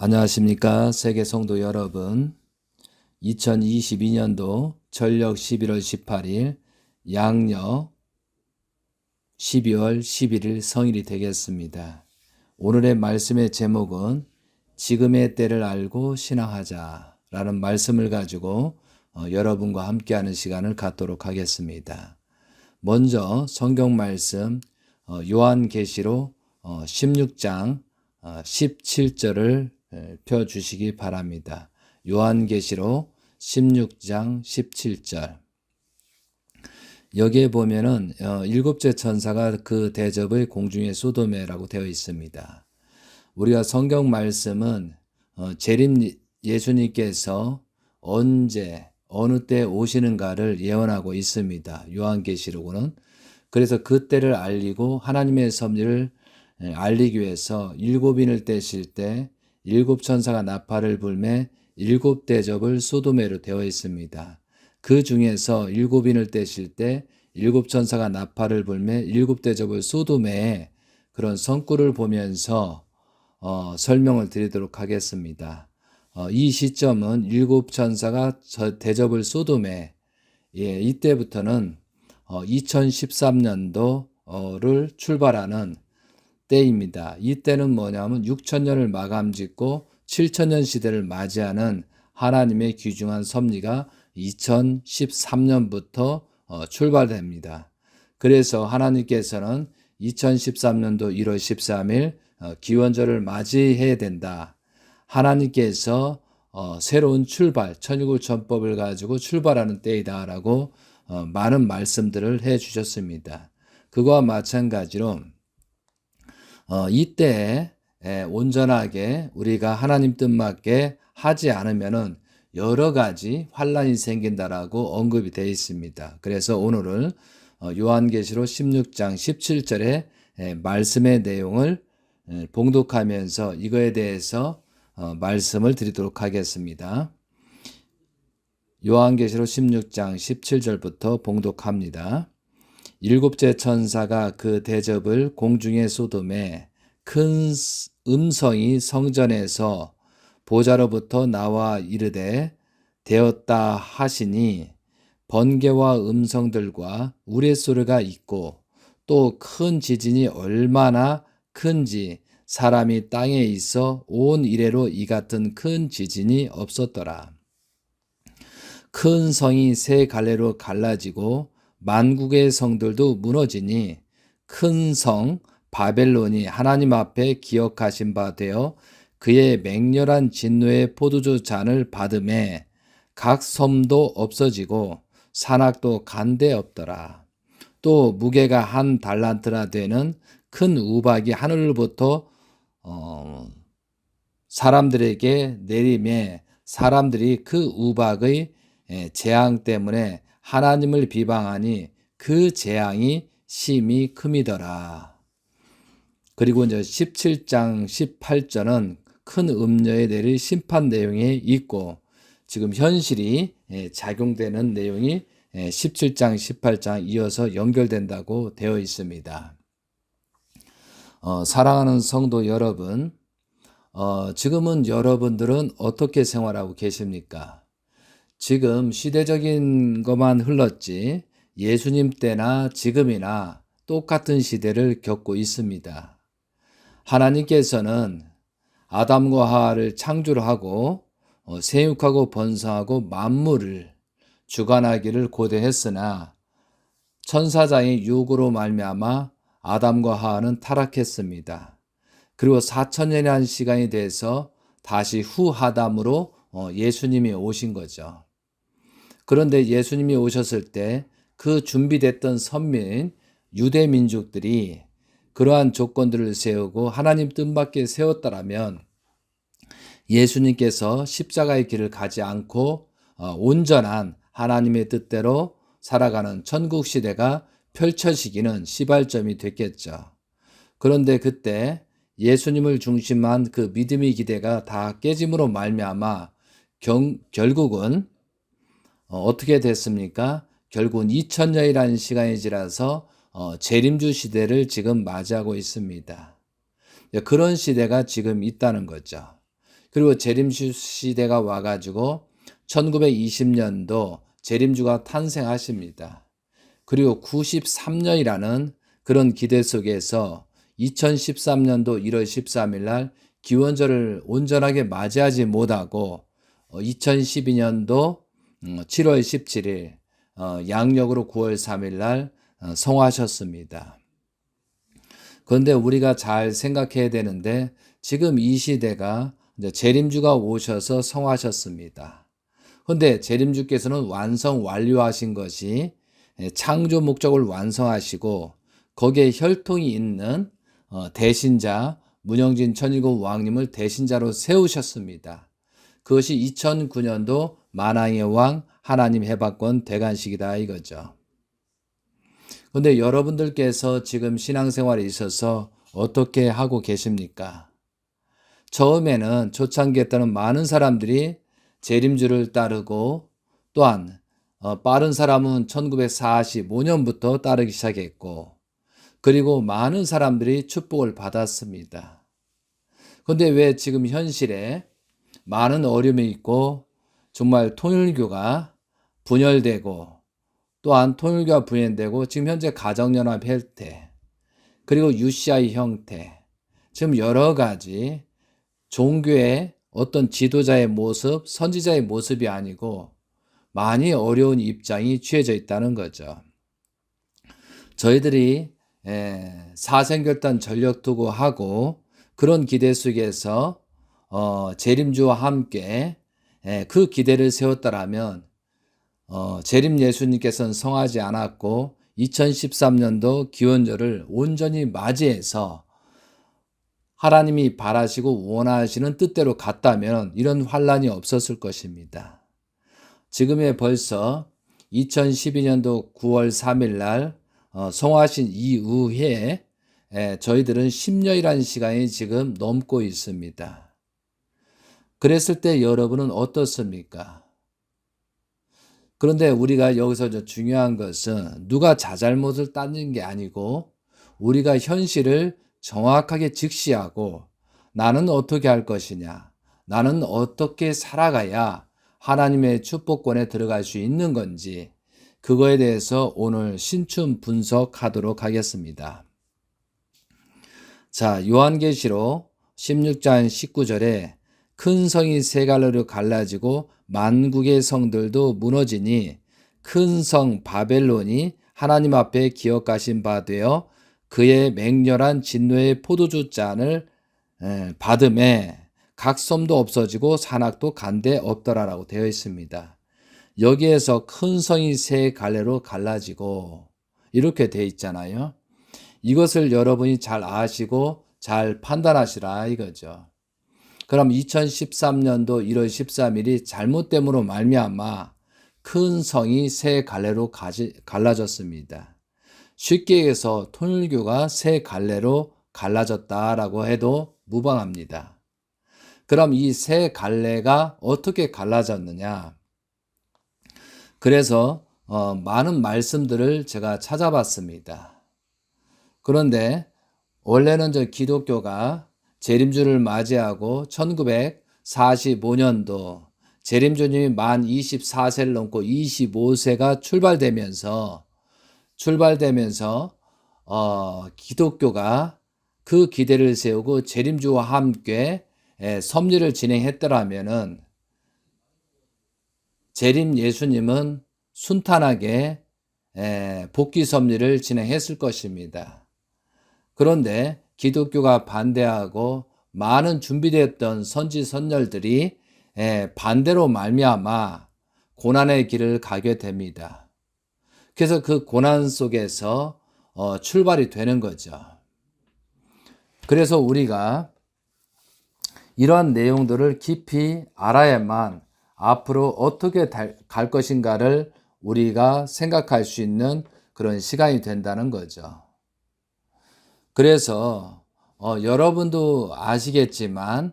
안녕하십니까. 세계 성도 여러분. 2022년도 전력 11월 18일, 양력 12월 11일 성일이 되겠습니다. 오늘의 말씀의 제목은 지금의 때를 알고 신앙하자 라는 말씀을 가지고 여러분과 함께하는 시간을 갖도록 하겠습니다. 먼저 성경 말씀 요한계시록 16장 17절을 펴주시기 바랍니다. 요한계시록 16장 17절. 여기에 보면은 일곱째 천사가 그 대접을 공중에 쏘도매라고 되어 있습니다. 우리가 성경 말씀은 재림 예수님께서 언제 어느 때 오시는가를 예언하고 있습니다. 요한계시록은. 그래서 그 때를 알리고 하나님의 섭리를 알리기 위해서 일곱인을 떼실 때 일곱 천사가 나팔을 불매 일곱 대접을 쏘도매로 되어 있습니다. 그 중에서 일곱인을 떼실 때 일곱 천사가 나팔을 불매 일곱 대접을 쏘도매의 그런 성구를 보면서 설명을 드리도록 하겠습니다. 이 시점은 일곱 천사가 대접을 쏘도매, 이때부터는 2013년도를 출발하는 때입니다. 이때는 뭐냐면 6천년을 마감 짓고 7천년 시대를 맞이하는 하나님의 귀중한 섭리가 2013년부터 출발됩니다. 그래서 하나님께서는 2013년도 1월 13일 기원절을 맞이해야 된다. 하나님께서 새로운 출발, 천일국 전법을 가지고 출발하는 때이다라고 많은 말씀들을 해 주셨습니다. 그거와 마찬가지로 이때 온전하게 우리가 하나님 뜻맞게 하지 않으면은 여러 가지 환란이 생긴다라고 언급이 되어 있습니다. 그래서 오늘은 요한계시록 16장 17절의 말씀의 내용을 봉독하면서 이거에 대해서 말씀을 드리도록 하겠습니다. 요한계시록 16장 17절부터 봉독합니다. 일곱째 천사가 그 대접을 공중에 쏘도매 큰 음성이 성전에서 보좌로부터 나와 이르되 되었다 하시니 번개와 음성들과 우레소리가 있고 또 큰 지진이 얼마나 큰지 사람이 땅에 있어 온 이래로 이 같은 큰 지진이 없었더라. 큰 성이 세 갈래로 갈라지고 만국의 성들도 무너지니 큰 성 바벨론이 하나님 앞에 기억하신 바 되어 그의 맹렬한 진노의 포도주 잔을 받음에 각 섬도 없어지고 산악도 간데 없더라. 또 무게가 한 달란트나 되는 큰 우박이 하늘로부터 사람들에게 내림에 사람들이 그 우박의 재앙 때문에 하나님을 비방하니 그 재앙이 심히 큼이더라. 그리고 이제 17장 18절은 큰 음녀에 내릴 심판 내용이 있고 지금 현실이 작용되는 내용이 17장 18장 이어서 연결된다고 되어 있습니다. 사랑하는 성도 여러분, 지금은 여러분들은 어떻게 생활하고 계십니까? 지금 시대적인 것만 흘렀지 예수님 때나 지금이나 똑같은 시대를 겪고 있습니다. 하나님께서는 아담과 하와를 창조하고 생육하고 번성하고 만물을 주관하기를 고대했으나 천사장의 유혹으로 말미암아 아담과 하와는 타락했습니다. 그리고 4천년이라는 시간이 돼서 다시 후 아담으로 예수님이 오신 거죠. 그런데 예수님이 오셨을 때 그 준비됐던 선민 유대 민족들이 그러한 조건들을 세우고 하나님 뜻밖에 세웠더라면 예수님께서 십자가의 길을 가지 않고 온전한 하나님의 뜻대로 살아가는 천국 시대가 펼쳐지기는 시발점이 됐겠죠. 그런데 그때 예수님을 중심한 그 믿음의 기대가 다 깨짐으로 말미암아 결국은 어떻게 됐습니까? 결국은 2000년이라는 시간이 지나서 재림주 시대를 지금 맞이하고 있습니다. 그런 시대가 지금 있다는 거죠. 그리고 재림주 시대가 와가지고 1920년도 재림주가 탄생하십니다. 그리고 93년이라는 그런 기대 속에서 2013년도 1월 13일 날 기원절을 온전하게 맞이하지 못하고 2012년도 7월 17일 양력으로 9월 3일 날 성화하셨습니다. 그런데 우리가 잘 생각해야 되는데 지금 이 시대가 이제 재림주가 오셔서 성화하셨습니다. 그런데 재림주께서는 완료하신 것이 창조 목적을 완성하시고 거기에 혈통이 있는 대신자 문영진 천일국 왕님을 대신자로 세우셨습니다. 그것이 2009년도 만왕의 왕 하나님 해방권 대관식이다 이거죠. 그런데 여러분들께서 지금 신앙생활에 있어서 어떻게 하고 계십니까? 처음에는 초창기에 따른 많은 사람들이 재림주를 따르고 또한 빠른 사람은 1945년부터 따르기 시작했고 그리고 많은 사람들이 축복을 받았습니다. 그런데 왜 지금 현실에 많은 어려움이 있고 정말 통일교가 분열되고 또한 통일교가 분열되고 지금 현재 가정연합 형태 그리고 UCI 형태 지금 여러 가지 종교의 어떤 지도자의 모습, 선지자의 모습이 아니고 많이 어려운 입장이 취해져 있다는 거죠. 저희들이 사생결단 전력투구하고 그런 기대 속에서 재림주와 함께 그 기대를 세웠다라면 재림 예수님께서는 성하지 않았고 2013년도 기원절을 온전히 맞이해서 하나님이 바라시고 원하시는 뜻대로 갔다면 이런 환란이 없었을 것입니다. 지금에 벌써 2012년도 9월 3일 날 성화하신 이후에 저희들은 10년이라는 시간이 지금 넘고 있습니다. 그랬을 때 여러분은 어떻습니까? 그런데 우리가 여기서 중요한 것은 누가 자잘못을 따지는 게 아니고 우리가 현실을 정확하게 직시하고 나는 어떻게 할 것이냐, 나는 어떻게 살아가야 하나님의 축복권에 들어갈 수 있는 건지 그거에 대해서 오늘 신춘 분석하도록 하겠습니다. 자, 요한계시록 16장 19절에 큰 성이 세 갈래로 갈라지고 만국의 성들도 무너지니 큰 성 바벨론이 하나님 앞에 기억하신 바 되어 그의 맹렬한 진노의 포도주 잔을 받음에 각 섬도 없어지고 산악도 간데 없더라라고 되어 있습니다. 여기에서 큰 성이 세 갈래로 갈라지고 이렇게 되어 있잖아요. 이것을 여러분이 잘 아시고 잘 판단하시라 이거죠. 그럼 2013년도 1월 13일이 잘못됨으로 말미암아 큰 성이 세 갈래로 갈라졌습니다. 쉽게 얘기해서 통일교가 세 갈래로 갈라졌다라고 해도 무방합니다. 그럼 이 세 갈래가 어떻게 갈라졌느냐? 그래서 많은 말씀들을 제가 찾아봤습니다. 그런데 원래는 기독교가 재림주를 맞이하고 1945년도 재림주님이 만 24세를 넘고 25세가 출발되면서 기독교가 그 기대를 세우고 재림주와 함께 섭리를 진행했더라면은 재림 예수님은 순탄하게 복귀 섭리를 진행했을 것입니다. 그런데 기독교가 반대하고 많은 준비되었던 선지 선열들이 반대로 말미암아 고난의 길을 가게 됩니다. 그래서 그 고난 속에서 출발이 되는 거죠. 그래서 우리가 이러한 내용들을 깊이 알아야만 앞으로 어떻게 갈 것인가를 우리가 생각할 수 있는 그런 시간이 된다는 거죠. 그래서 여러분도 아시겠지만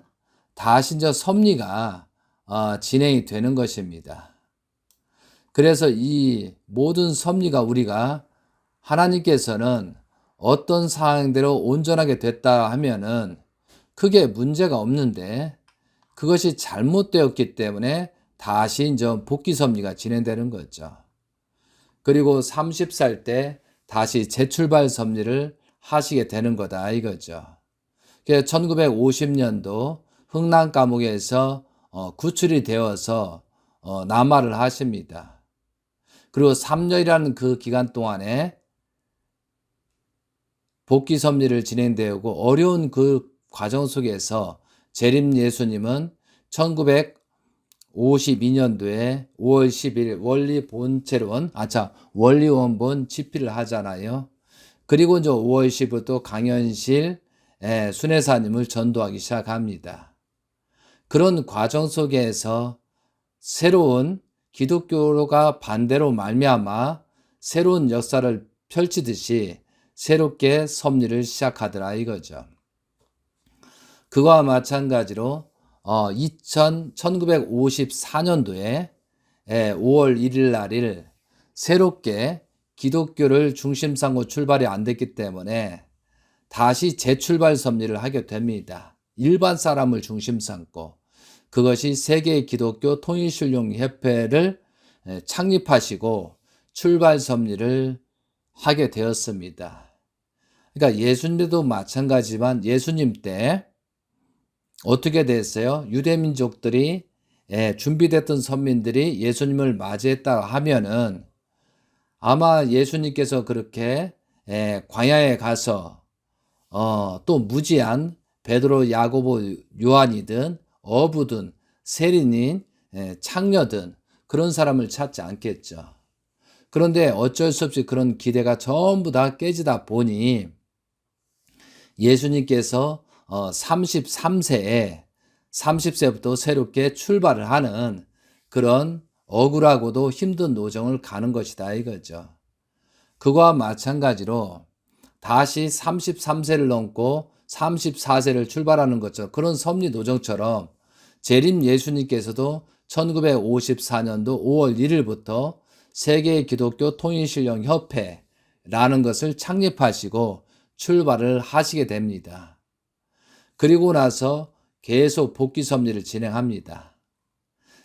다신저 섭리가 진행이 되는 것입니다. 그래서 이 모든 섭리가 우리가 하나님께서는 어떤 상황대로 온전하게 됐다 하면은 크게 문제가 없는데 그것이 잘못되었기 때문에 다시 이제 복귀 섭리가 진행되는 거죠. 그리고 30살 때 다시 재출발 섭리를 하시게 되는 거다 이거죠. 1950년도 흥남 감옥에서 구출이 되어서 남하를 하십니다. 그리고 3년이라는 그 기간 동안에 복귀 섭리를 진행되고 어려운 그 과정 속에서 재림 예수님은 1952년도에 5월 10일 원리 원본 집필을 하잖아요. 그리고 이제 5월 10일부터 강현실 순회사님을 전도하기 시작합니다. 그런 과정 속에서 새로운 기독교가 반대로 말미암아 새로운 역사를 펼치듯이 새롭게 섭리를 시작하더라 이거죠. 그와 마찬가지로 1954년도에 5월 1일 날일 새롭게 기독교를 중심 삼고 출발이 안 됐기 때문에 다시 재출발 섭리를 하게 됩니다. 일반 사람을 중심 삼고 그것이 세계 기독교 통일신령협회를 창립하시고 출발 섭리를 하게 되었습니다. 그러니까 예수님도 마찬가지지만 예수님 때 어떻게 됐어요? 유대민족들이 준비됐던 선민들이 예수님을 맞이했다 하면은 아마 예수님께서 그렇게 광야에 가서 또 무지한 베드로, 야고보, 요한이든 어부든 세리인, 창녀든 그런 사람을 찾지 않겠죠. 그런데 어쩔 수 없이 그런 기대가 전부 다 깨지다 보니 예수님께서 30세부터 새롭게 출발을 하는 그런 억울하고도 힘든 노정을 가는 것이다 이거죠. 그와 마찬가지로 다시 33세를 넘고 34세를 출발하는 것처럼 그런 섭리 노정처럼 재림 예수님께서도 1954년도 5월 1일부터 세계 기독교 통일신령협회라는 것을 창립하시고 출발을 하시게 됩니다. 그리고 나서 계속 복귀 섭리를 진행합니다.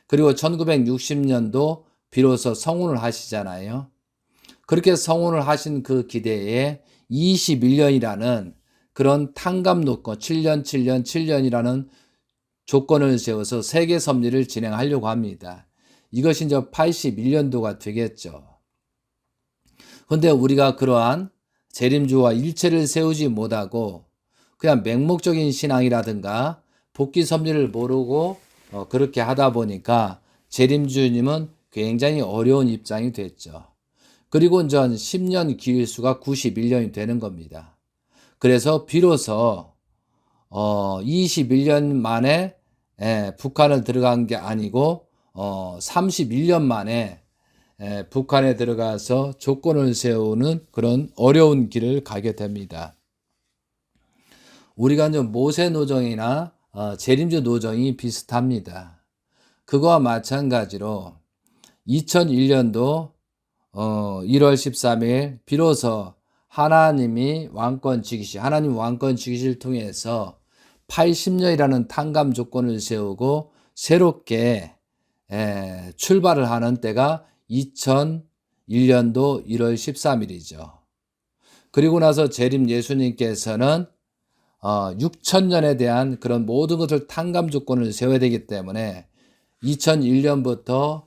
그리고 1960년도 비로소 성훈을 하시잖아요. 그렇게 성훈을 하신 그 기대에 21년이라는 그런 탕감 노건 7년이라는 조건을 세워서 세계 섭리를 진행하려고 합니다. 이것이 이제 81년도가 되겠죠. 그런데 우리가 그러한 재림주와 일체를 세우지 못하고 그냥 맹목적인 신앙이라든가 복귀 섭리를 모르고 그렇게 하다 보니까 재림주님은 굉장히 어려운 입장이 됐죠. 그리고 이제 10년 기일수가 91년이 되는 겁니다. 그래서 비로소 21년 만에 북한을 들어간 게 아니고 31년 만에 북한에 들어가서 조건을 세우는 그런 어려운 길을 가게 됩니다. 우리가 이제 모세 노정이나 재림주 노정이 비슷합니다. 그거와 마찬가지로 2001년도 1월 13일 비로소 하나님 왕권 쥐기시를 통해서 80년이라는 탕감 조건을 세우고 새롭게 출발을 하는 때가 2001년도 1월 13일이죠. 그리고 나서 재림 예수님께서는 6천년에 대한 그런 모든 것을 탕감 조건을 세워야 되기 때문에 2001년부터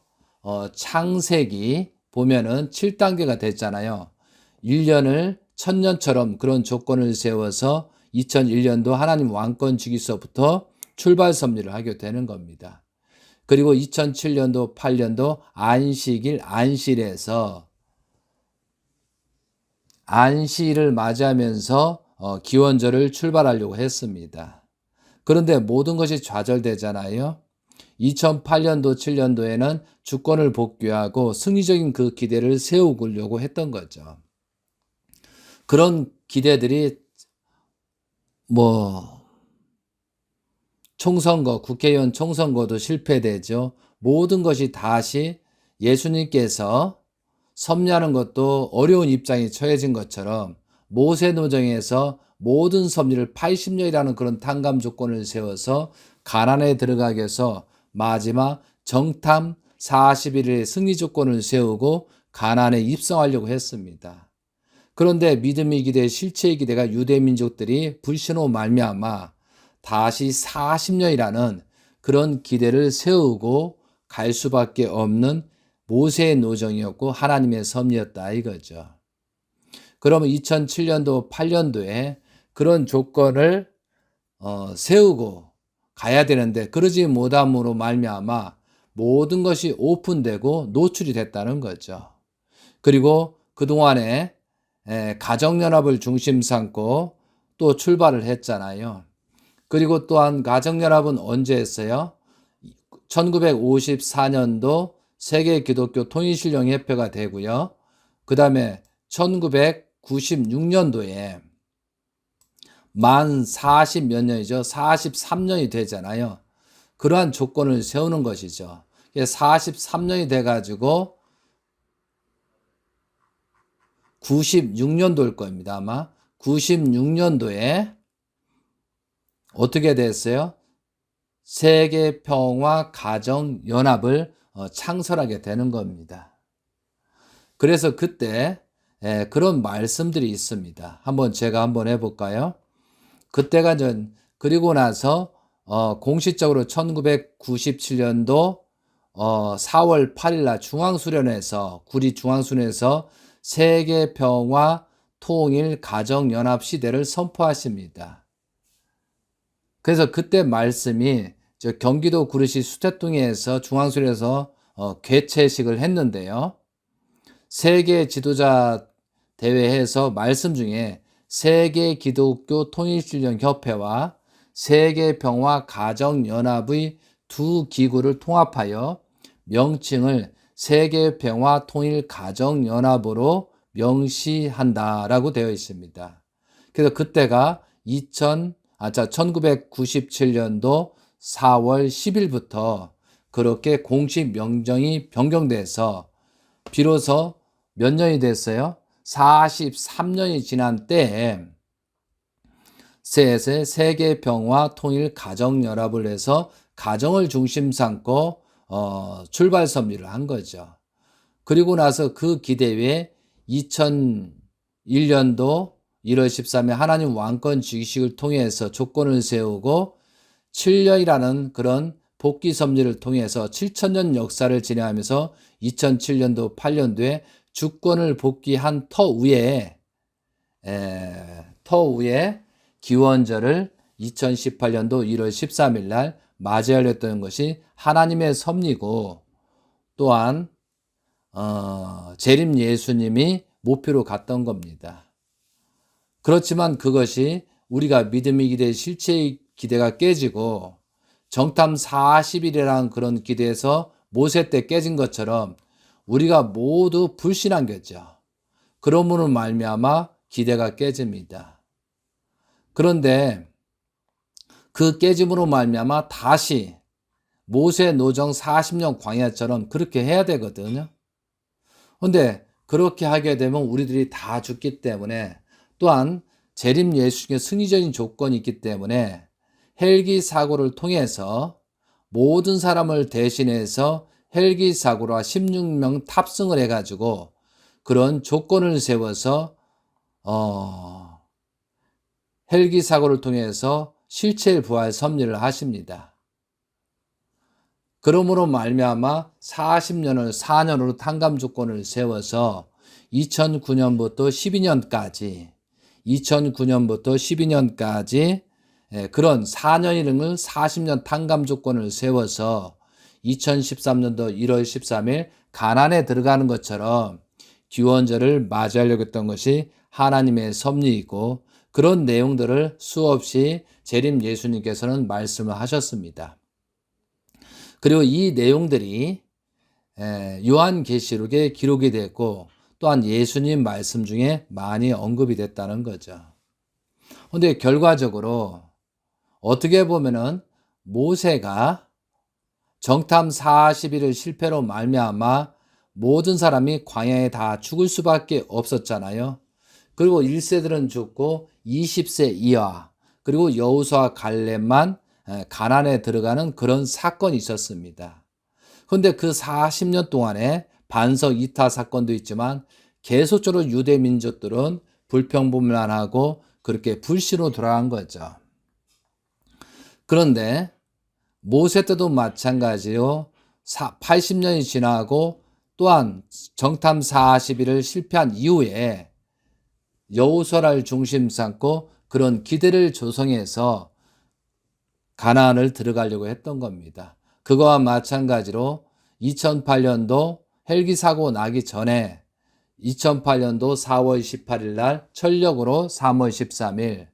창세기 보면은 7단계가 됐잖아요. 1년을 1000년처럼 그런 조건을 세워서 2001년도 하나님 왕권 주기서부터 출발 섭리를 하게 되는 겁니다. 그리고 2007년도 8년도 안식일 안실에서 안식일을 맞이하면서 기원절을 출발하려고 했습니다. 그런데 모든 것이 좌절되잖아요. 2008년도 7년도에는 주권을 복귀하고 승리적인 그 기대를 세우려고 했던 거죠. 그런 기대들이 총선거, 국회의원 총선거도 실패되죠. 모든 것이 다시 예수님께서 섭리하는 것도 어려운 입장에 처해진 것처럼 모세 노정에서 모든 섭리를 80년이라는 그런 탕감 조건을 세워서 가나안에 들어가기 위해서 마지막 정탐 40일의 승리 조건을 세우고 가나안에 입성하려고 했습니다. 그런데 믿음의 기대, 실체의 기대가 유대 민족들이 불신으로 말미암아 다시 40년이라는 그런 기대를 세우고 갈 수밖에 없는 모세의 노정이었고 하나님의 섭리였다 이거죠. 그러면 2007년도, 8년도에 그런 조건을 세우고 가야 되는데 그러지 못함으로 말미암아 모든 것이 오픈되고 노출이 됐다는 거죠. 그리고 그동안에 가정연합을 중심 삼고 또 출발을 했잖아요. 그리고 또한 가정연합은 언제 했어요? 1954년도 세계 기독교 통일신령협회가 되고요. 그 다음에 1996년도에 만 40 몇 년이죠. 43년이 되잖아요. 그러한 조건을 세우는 것이죠. 43년이 돼가지고 96년도일 겁니다. 아마 96년도에 어떻게 됐어요? 세계평화가정연합을 창설하게 되는 겁니다. 그래서 그때 그런 말씀들이 있습니다. 제가 한번 해볼까요? 그때가 그리고 나서 공식적으로 1997년도 4월 8일 날 구리 중앙수련회에서 세계평화 통일 가정연합 시대를 선포하십니다. 그래서 그때 말씀이 경기도 구리시 수태동에서 중앙수련회에서 개최식을 했는데요. 세계 지도자 대회에서 말씀 중에 세계 기독교 통일신령협회와 세계평화 가정연합의 두 기구를 통합하여 명칭을 세계평화 통일가정연합으로 명시한다라고 되어 있습니다. 그래서 그때가 1997년도 4월 10일부터 그렇게 공식 명정이 변경돼서 비로소 몇 년이 됐어요? 43년이 지난 때에 세계평화 통일가정연합을 해서 가정을 중심 삼고 출발 섭리를 한 거죠. 그리고 나서 그 기대 위에 2001년도 1월 13일 하나님 왕권 주기식을 통해서 조건을 세우고 7년이라는 그런 복귀 섭리를 통해서 7천년 역사를 진행하면서 2007년도 8년도에 주권을 복귀한 터위에 기원절을 2018년도 1월 13일 날 맞이하려던 것이 하나님의 섭리고 또한 재림 예수님이 목표로 갔던 겁니다. 그렇지만 그것이 우리가 믿음의 기대, 실체의 기대가 깨지고 정탐 40일이라는 그런 기대에서 모세 때 깨진 것처럼 우리가 모두 불신한 거죠. 그러므로 말미암아 기대가 깨집니다. 그런데 그 깨짐으로 말미암아 다시 모세 노정 40년 광야처럼 그렇게 해야 되거든요. 그런데 그렇게 하게 되면 우리들이 다 죽기 때문에 또한 재림 예수님의 승리적인 조건이 있기 때문에 헬기 사고를 통해서 모든 사람을 대신해서 헬기 사고로 16명 탑승을 해가지고 그런 조건을 세워서 헬기 사고를 통해서 실체 부활 섭리를 하십니다. 그러므로 말미암아 40년을 4년으로 탕감 조건을 세워서 2009년부터 12년까지 그런 4년이름을 40년 탕감 조건을 세워서 2013년도 1월 13일 가나안에 들어가는 것처럼 기원절을 맞이하려고 했던 것이 하나님의 섭리이고 그런 내용들을 수없이 재림 예수님께서는 말씀을 하셨습니다. 그리고 이 내용들이 요한계시록에 기록이 됐고 또한 예수님 말씀 중에 많이 언급이 됐다는 거죠. 그런데 결과적으로 어떻게 보면은 모세가 정탐 40일을 실패로 말미암아 모든 사람이 광야에 다 죽을 수밖에 없었잖아요. 그리고 1세들은 죽고 20세 이하 그리고 여호수아 갈렙만 가난에 들어가는 그런 사건이 있었습니다. 그런데 그 40년 동안에 반석 이타 사건도 있지만 계속적으로 유대 민족들은 불평불만하고 그렇게 불신으로 돌아간 거죠. 그런데 모세 때도 마찬가지로 80년이 지나고 또한 정탐 40일을 실패한 이후에 여호수아를 중심 삼고 그런 기대를 조성해서 가나안을 들어가려고 했던 겁니다. 그거와 마찬가지로 2008년도 헬기 사고 나기 전에 2008년도 4월 18일 날 전력으로 3월 13일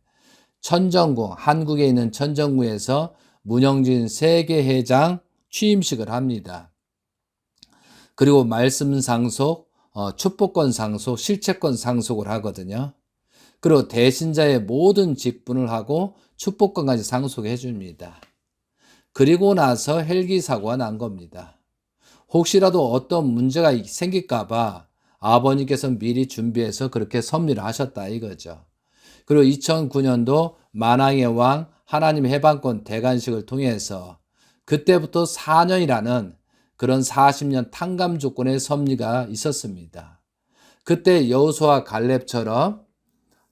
천정구, 한국에 있는 천정구에서 문영진 세계회장 취임식을 합니다. 그리고 말씀 상속, 축복권 상속, 실체권 상속을 하거든요. 그리고 대신자의 모든 직분을 하고 축복권까지 상속해 줍니다. 그리고 나서 헬기 사고가 난 겁니다. 혹시라도 어떤 문제가 생길까봐 아버님께서 미리 준비해서 그렇게 섭리를 하셨다 이거죠. 그리고 2009년도 만왕의 왕 하나님 해방권 대관식을 통해서 그때부터 4년이라는 그런 40년 탕감 조건의 섭리가 있었습니다. 그때 여호수아 갈렙처럼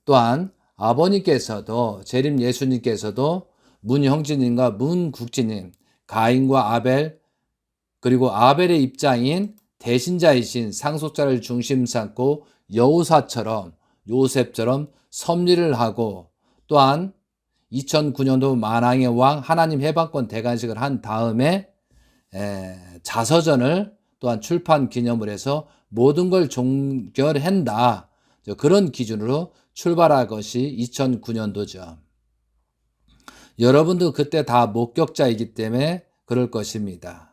또한 아버님께서도 재림 예수님께서도 문형진님과 문국진님, 가인과 아벨 그리고 아벨의 입장인 대신자이신 상속자를 중심 삼고 여호사처럼 요셉처럼 섭리를 하고 또한 2009년도 만왕의 왕 하나님 해방권 대관식을 한 다음에 자서전을 또한 출판 기념을 해서 모든 걸 종결한다. 그런 기준으로 출발한 것이 2009년도죠. 여러분도 그때 다 목격자이기 때문에 그럴 것입니다.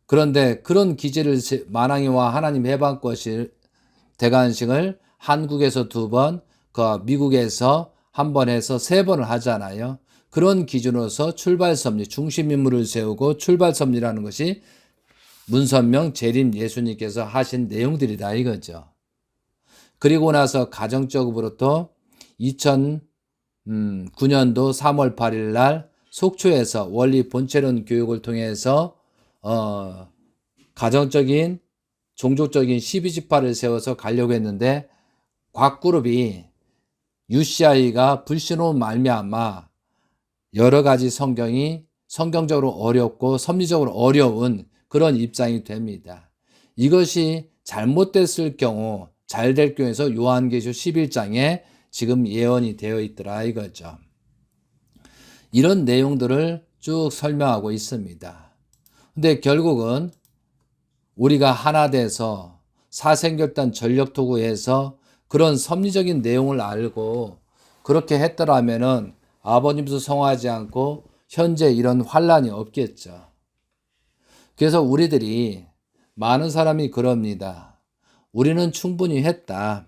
그런데 그런 기제를 만왕의 왕 하나님 해방권 대관식을 한국에서 2번, 그 미국에서 1번 해서 3번을 하잖아요. 그런 기준으로서 출발섭리, 중심인물을 세우고 출발섭리라는 것이 문선명 재림 예수님께서 하신 내용들이다 이거죠. 그리고 나서 가정적으로부터 2009년도 3월 8일 날 속초에서 원리 본체론 교육을 통해서 가정적인 종족적인 12지파를 세워서 가려고 했는데 곽그룹이 UCI가 불신으로 말미암아 여러 가지 성경적으로 어렵고 섭리적으로 어려운 그런 입장이 됩니다. 이것이 잘못됐을 경우 잘 될 경우에서 요한계시록 11장에 지금 예언이 되어 있더라 이거죠. 이런 내용들을 쭉 설명하고 있습니다. 근데 결국은 우리가 하나 돼서 사생결단 전력토구해서 그런 섭리적인 내용을 알고 그렇게 했더라면은 아버님도 성화하지 않고 현재 이런 환란이 없겠죠. 그래서 우리들이 많은 사람이 그럽니다. 우리는 충분히 했다.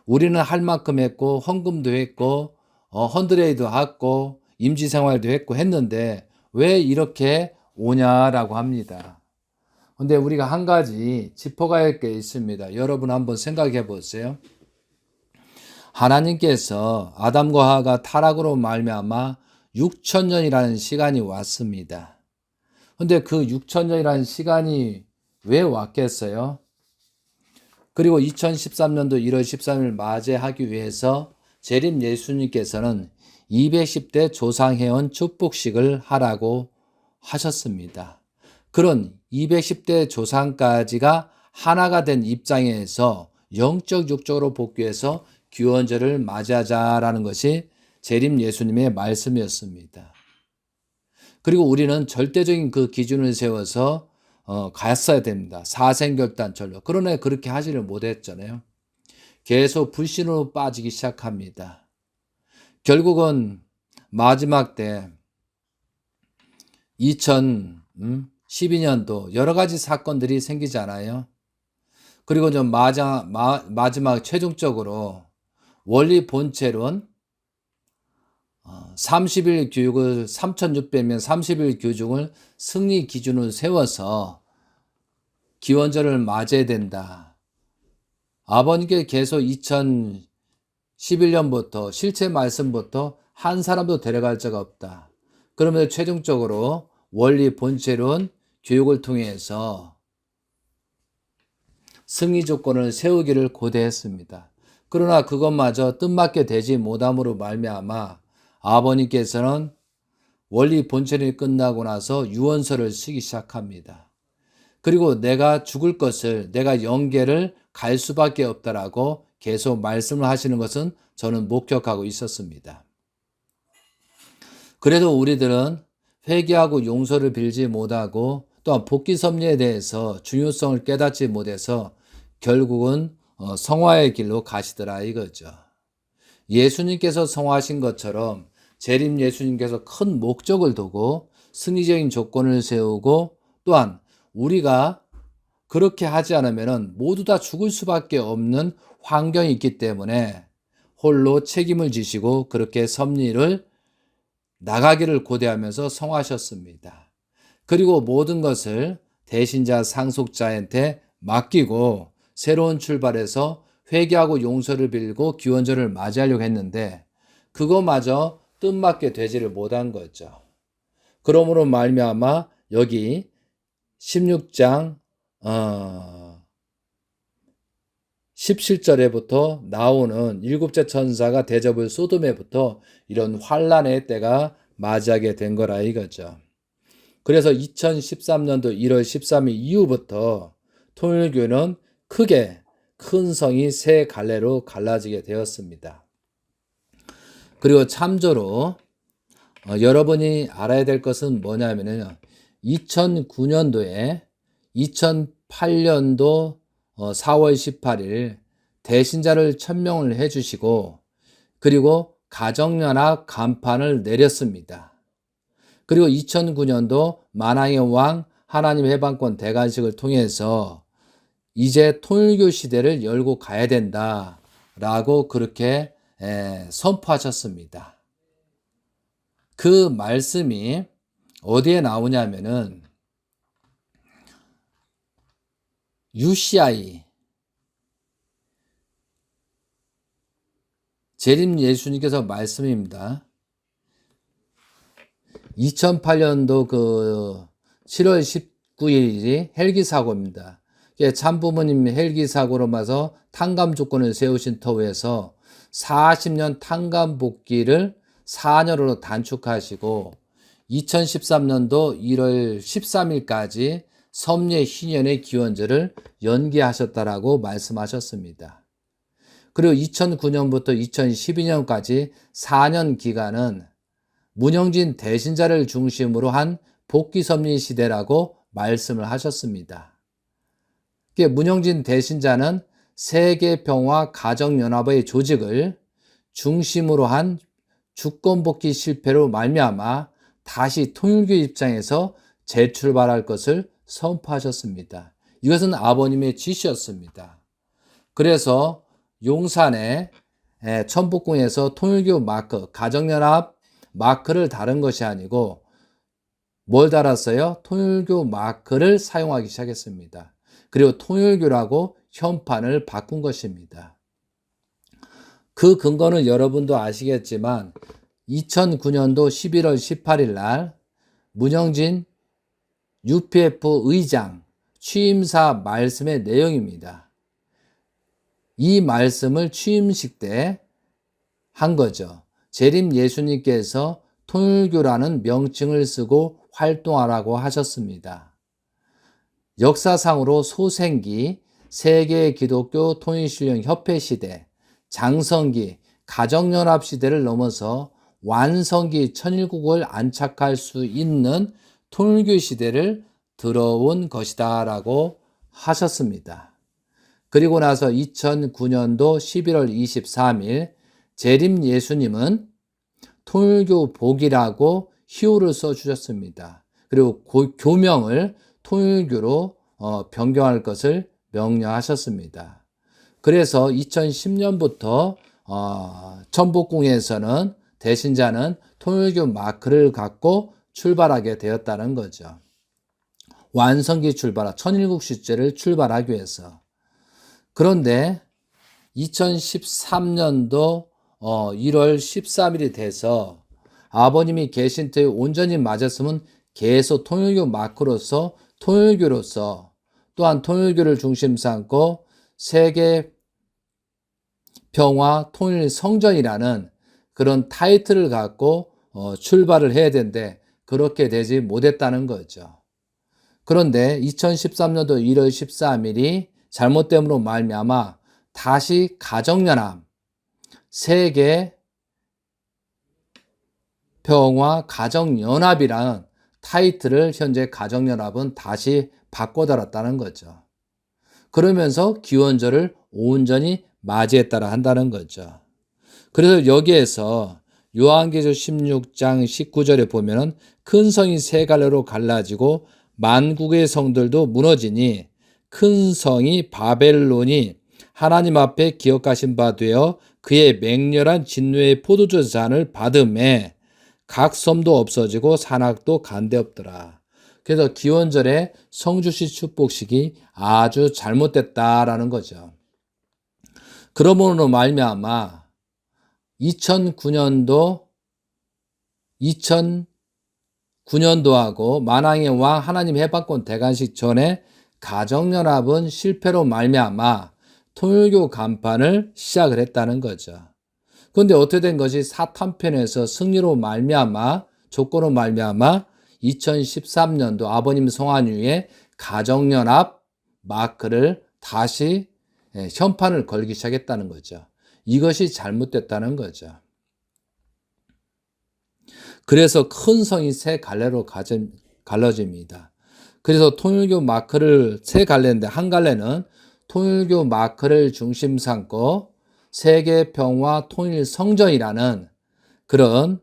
우리는 할 만큼 했고 헌금도 했고 헌드레이도 했고 임지생활도 했고 했는데 왜 이렇게 오냐라고 합니다. 근데 우리가 한 가지 짚어가야 할 게 있습니다. 여러분 한번 생각해 보세요. 하나님께서 아담과 하와가 타락으로 말미암아 6,000년이라는 시간이 왔습니다. 근데 그 6,000년이라는 시간이 왜 왔겠어요? 그리고 2013년도 1월 13일 맞이하기 위해서 재림 예수님께서는 210대 조상회원 축복식을 하라고 하셨습니다. 그런 210대 조상까지가 하나가 된 입장에서 영적 육적으로 복귀해서 귀원절을 맞이하자라는 것이 재림 예수님의 말씀이었습니다. 그리고 우리는 절대적인 그 기준을 세워서 갔어야 됩니다. 사생결단 절로. 그러나 그렇게 하지를 못했잖아요. 계속 불신으로 빠지기 시작합니다. 결국은 마지막 때 2012년도 여러 가지 사건들이 생기잖아요. 그리고 좀 마지막 최종적으로 원리 본체론 30일 교육을 3,600명 30일 교육을 승리 기준을 세워서 기원절을 맞아야 된다. 아버님께 계속 2011년부터 실제 말씀부터 한 사람도 데려갈 자가 없다. 그러면서 최종적으로 원리 본체론 교육을 통해서 승리 조건을 세우기를 고대했습니다. 그러나 그것마저 뜻맞게 되지 못함으로 말미암아 아버님께서는 원리 본체론이 끝나고 나서 유언서를 쓰기 시작합니다. 그리고 내가 죽을 것을, 내가 영계를 갈 수밖에 없다라고 계속 말씀을 하시는 것은 저는 목격하고 있었습니다. 그래도 우리들은 회개하고 용서를 빌지 못하고 또한 복귀 섭리에 대해서 중요성을 깨닫지 못해서 결국은 성화의 길로 가시더라 이거죠. 예수님께서 성화하신 것처럼 재림 예수님께서 큰 목적을 두고 승리적인 조건을 세우고 또한 우리가 그렇게 하지 않으면 모두 다 죽을 수밖에 없는 환경이 있기 때문에 홀로 책임을 지시고 그렇게 섭리를 나가기를 고대하면서 성화하셨습니다. 그리고 모든 것을 대신자 상속자한테 맡기고 새로운 출발에서 회개하고 용서를 빌고 기원절을 맞이하려고 했는데 그거마저 뜻맞게 되지를 못한 거죠. 그러므로 말미암아 여기 16장 17절에부터 나오는 일곱째 천사가 대접을 소돔에부터 이런 환란의 때가 맞이하게 된 거라 이거죠. 그래서 2013년도 1월 13일 이후부터 통일교는 크게 큰 성이 세 갈래로 갈라지게 되었습니다. 그리고 참조로 여러분이 알아야 될 것은 뭐냐면요. 2009년도에 2008년도 4월 18일 대신자를 1000명을 해주시고 그리고 가정연합 간판을 내렸습니다. 그리고 2009년도 만왕의 왕 하나님 해방권 대관식을 통해서 이제 통일교 시대를 열고 가야 된다라고 그렇게 선포하셨습니다. 그 말씀이 어디에 나오냐면은 UCI 재림 예수님께서 말씀입니다. 2008년도 그 7월 19일이 헬기 사고입니다. 참부모님 헬기 사고로 마서 탕감 조건을 세우신 터에서 40년 탕감 복귀를 4년으로 단축하시고 2013년도 1월 13일까지 섭리의 희년의 기원절을 연기하셨다라고 말씀하셨습니다. 그리고 2009년부터 2012년까지 4년 기간은 문영진 대신자를 중심으로 한 복귀 섭리 시대라고 말씀을 하셨습니다. 문영진 대신자는 세계평화 가정연합의 조직을 중심으로 한 주권복귀 실패로 말미암아 다시 통일교 입장에서 재출발할 것을 선포하셨습니다. 이것은 아버님의 지시였습니다. 그래서 용산의 천복궁에서 통일교 마크, 가정연합 마크를 다른 것이 아니고 뭘 달았어요? 통일교 마크를 사용하기 시작했습니다. 그리고 통일교라고 현판을 바꾼 것입니다. 그 근거는 여러분도 아시겠지만 2009년도 11월 18일 날 문영진 UPF 의장 취임사 말씀의 내용입니다. 이 말씀을 취임식 때 한 거죠. 재림 예수님께서 통일교라는 명칭을 쓰고 활동하라고 하셨습니다. 역사상으로 소생기, 세계 기독교 통일신령 협회 시대, 장성기, 가정연합 시대를 넘어서 완성기 천일국을 안착할 수 있는 통일교 시대를 들어온 것이다 라고 하셨습니다. 그리고 나서 2009년도 11월 23일 재림 예수님은 통일교 복이라고 희호를 써주셨습니다. 그리고 교명을 통일교로 변경할 것을 명령하셨습니다. 그래서 2010년부터 천복궁에서는 대신자는 통일교 마크를 갖고 출발하게 되었다는 거죠. 완성기 출발, 천일국 시제를 출발하기 위해서. 그런데 2013년도 1월 13일이 돼서 아버님이 계신 터에 온전히 맞았으면 계속 통일교 마크로서 통일교로서 또한 통일교를 중심 삼고 세계 평화 통일 성전이라는 그런 타이틀을 갖고 출발을 해야 되는데 그렇게 되지 못했다는 거죠. 그런데 2013년도 1월 13일이 잘못됨으로 말미암아 다시 가정연합 세계 평화 가정연합이라는 타이틀을 현재 가정연합은 다시 바꿔달았다는 거죠. 그러면서 기원절을 온전히 맞이했다라 한다는 거죠. 그래서 여기에서 요한계시록 16장 19절에 보면은 큰 성이 세 갈래로 갈라지고 만국의 성들도 무너지니 큰 성이 바벨론이 하나님 앞에 기억하신 바 되어 그의 맹렬한 진노의 포도주 잔을 받음에 각 섬도 없어지고 산악도 간데 없더라. 그래서 기원절의 성주시 축복식이 아주 잘못됐다라는 거죠. 그러므로 말미암아 2009년도하고 만왕의 왕 하나님 해방권 대관식 전에 가정연합은 실패로 말미암아 통일교 간판을 시작을 했다는 거죠. 그런데 어떻게 된 것이 사탄편에서 승리로 말미암아 조건으로 말미암아 2013년도 아버님 성환 이후에 가정연합 마크를 다시 현판을 걸기 시작했다는 거죠. 이것이 잘못됐다는 거죠. 그래서 큰 성이 세 갈래로 갈라집니다. 그래서 통일교 마크를 세 갈래인데 한 갈래는 통일교 마크를 중심 삼고 세계 평화 통일 성전이라는 그런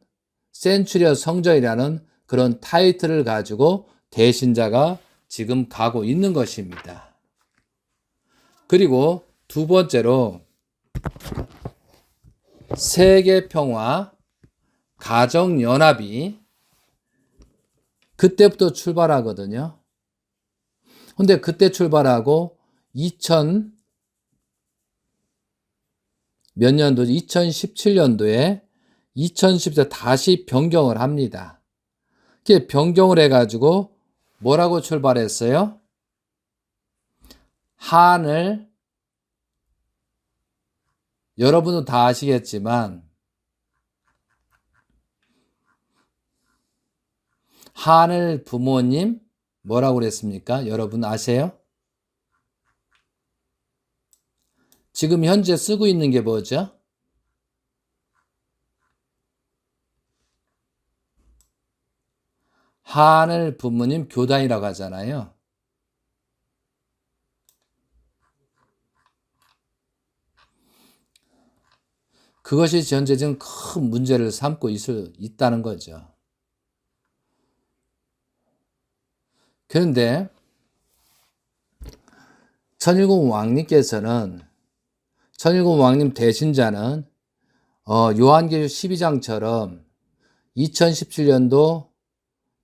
센츄리언 성전이라는 그런 타이틀을 가지고 대신자가 지금 가고 있는 것입니다. 그리고 두 번째로 세계 평화 가정연합이 그때부터 출발하거든요. 근데 그때 출발하고 2017년도에 2010년 다시 변경을 합니다. 이렇게 변경을 해가지고 뭐라고 출발했어요? 한을 여러분도 다 아시겠지만 한을 부모님 뭐라고 그랬습니까? 여러분 아세요? 지금 현재 쓰고 있는 게 뭐죠? 한을 부모님 교단이라고 하잖아요. 그것이 현재 지금 큰 문제를 삼고 있다는 거죠. 그런데 천일공 왕님께서는 천일공 왕님 대신자는 요한계시록 12장처럼 2017년도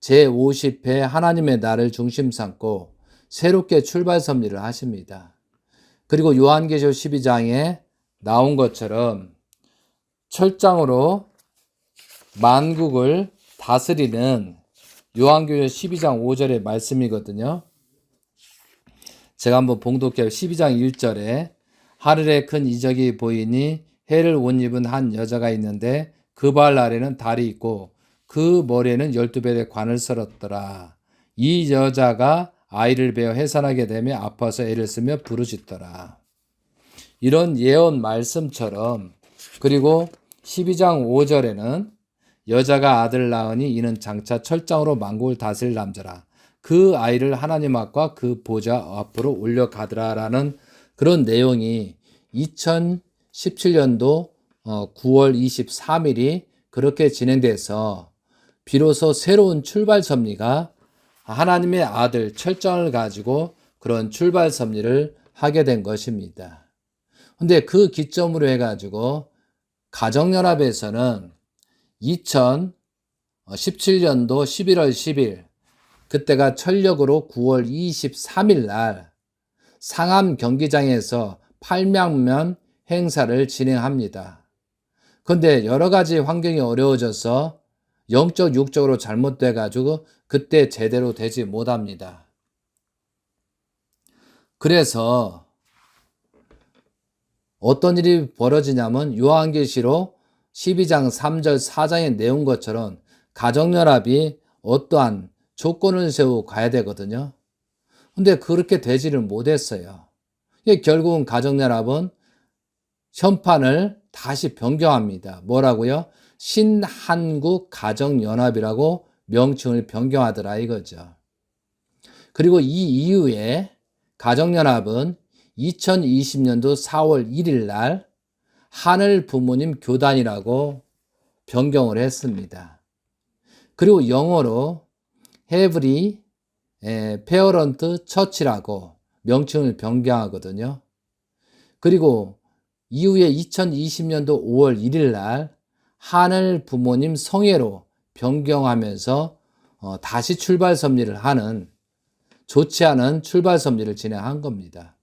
제50회 하나님의 날을 중심 삼고 새롭게 출발 섭리를 하십니다. 그리고 요한계시록 12장에 나온 것처럼 철장으로 만국을 다스리는 요한계시록 12장 5절의 말씀이거든요. 제가 한번 봉독해요. 12장 1절에 하늘에 큰 이적이 보이니 해를 옷 입은 한 여자가 있는데 그 발 아래는 달이 있고 그 머리에는 12별의 관을 썰었더라. 이 여자가 아이를 베어 해산하게 되며 아파서 애를 쓰며 부르짖더라. 이런 예언 말씀처럼 그리고 12장 5절에는 여자가 아들 낳으니 이는 장차 철장으로 만국을 다스릴 남자라. 그 아이를 하나님 앞과 그 보좌 앞으로 올려가더라라는 그런 내용이 2017년도 9월 23일이 그렇게 진행돼서 비로소 새로운 출발 섭리가 하나님의 아들 철장을 가지고 그런 출발 섭리를 하게 된 것입니다. 근데 그 기점으로 해가지고 가정연합에서는 2017년도 11월 10일 그때가 철력으로 9월 23일 날 상암 경기장에서 팔명면 행사를 진행합니다. 그런데 여러 가지 환경이 어려워져서 영적 육적으로 잘못돼 가지고 그때 제대로 되지 못합니다. 그래서 어떤 일이 벌어지냐면 요한계시록 12장 3절 4장에 내온 것처럼 가정연합이 어떠한 조건을 세우고 가야 되거든요. 근데 그렇게 되지를 못했어요. 결국은 가정연합은 현판을 다시 변경합니다. 뭐라고요? 신한국 가정연합이라고 명칭을 변경하더라 이거죠. 그리고 이 이후에 가정연합은 2020년도 4월 1일 날 하늘 부모님 교단이라고 변경을 했습니다. 그리고 영어로 헤브리 페어런트 처치라고 명칭을 변경하거든요. 그리고 이후에 2020년도 5월 1일 날 하늘 부모님 성회로 변경하면서 다시 출발 섭리를 하는 좋지 않은 출발 섭리를 진행한 겁니다.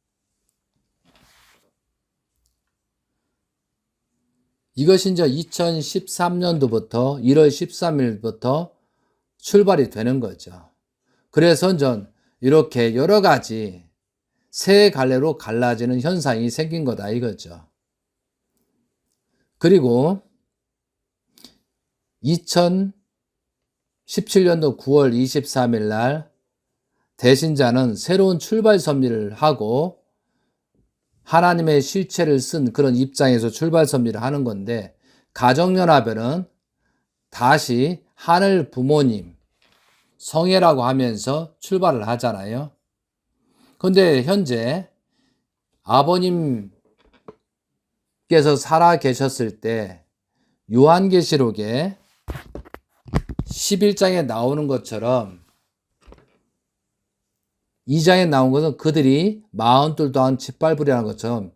이것이 이제 2013년도부터 1월 13일부터 출발이 되는 거죠. 그래서 전 이렇게 여러 가지 세 갈래로 갈라지는 현상이 생긴 거다 이거죠. 그리고 2017년도 9월 23일 날 대신자는 새로운 출발 섭리를 하고 하나님의 실체를 쓴 그런 입장에서 출발 섭리를 하는 건데, 가정연합에는 다시 하늘 부모님 성회라고 하면서 출발을 하잖아요. 그런데 현재 아버님께서 살아 계셨을 때 요한계시록에 11장에 나오는 것처럼 2장에 나온 것은 그들이 42 또한 짓밟으려는 것처럼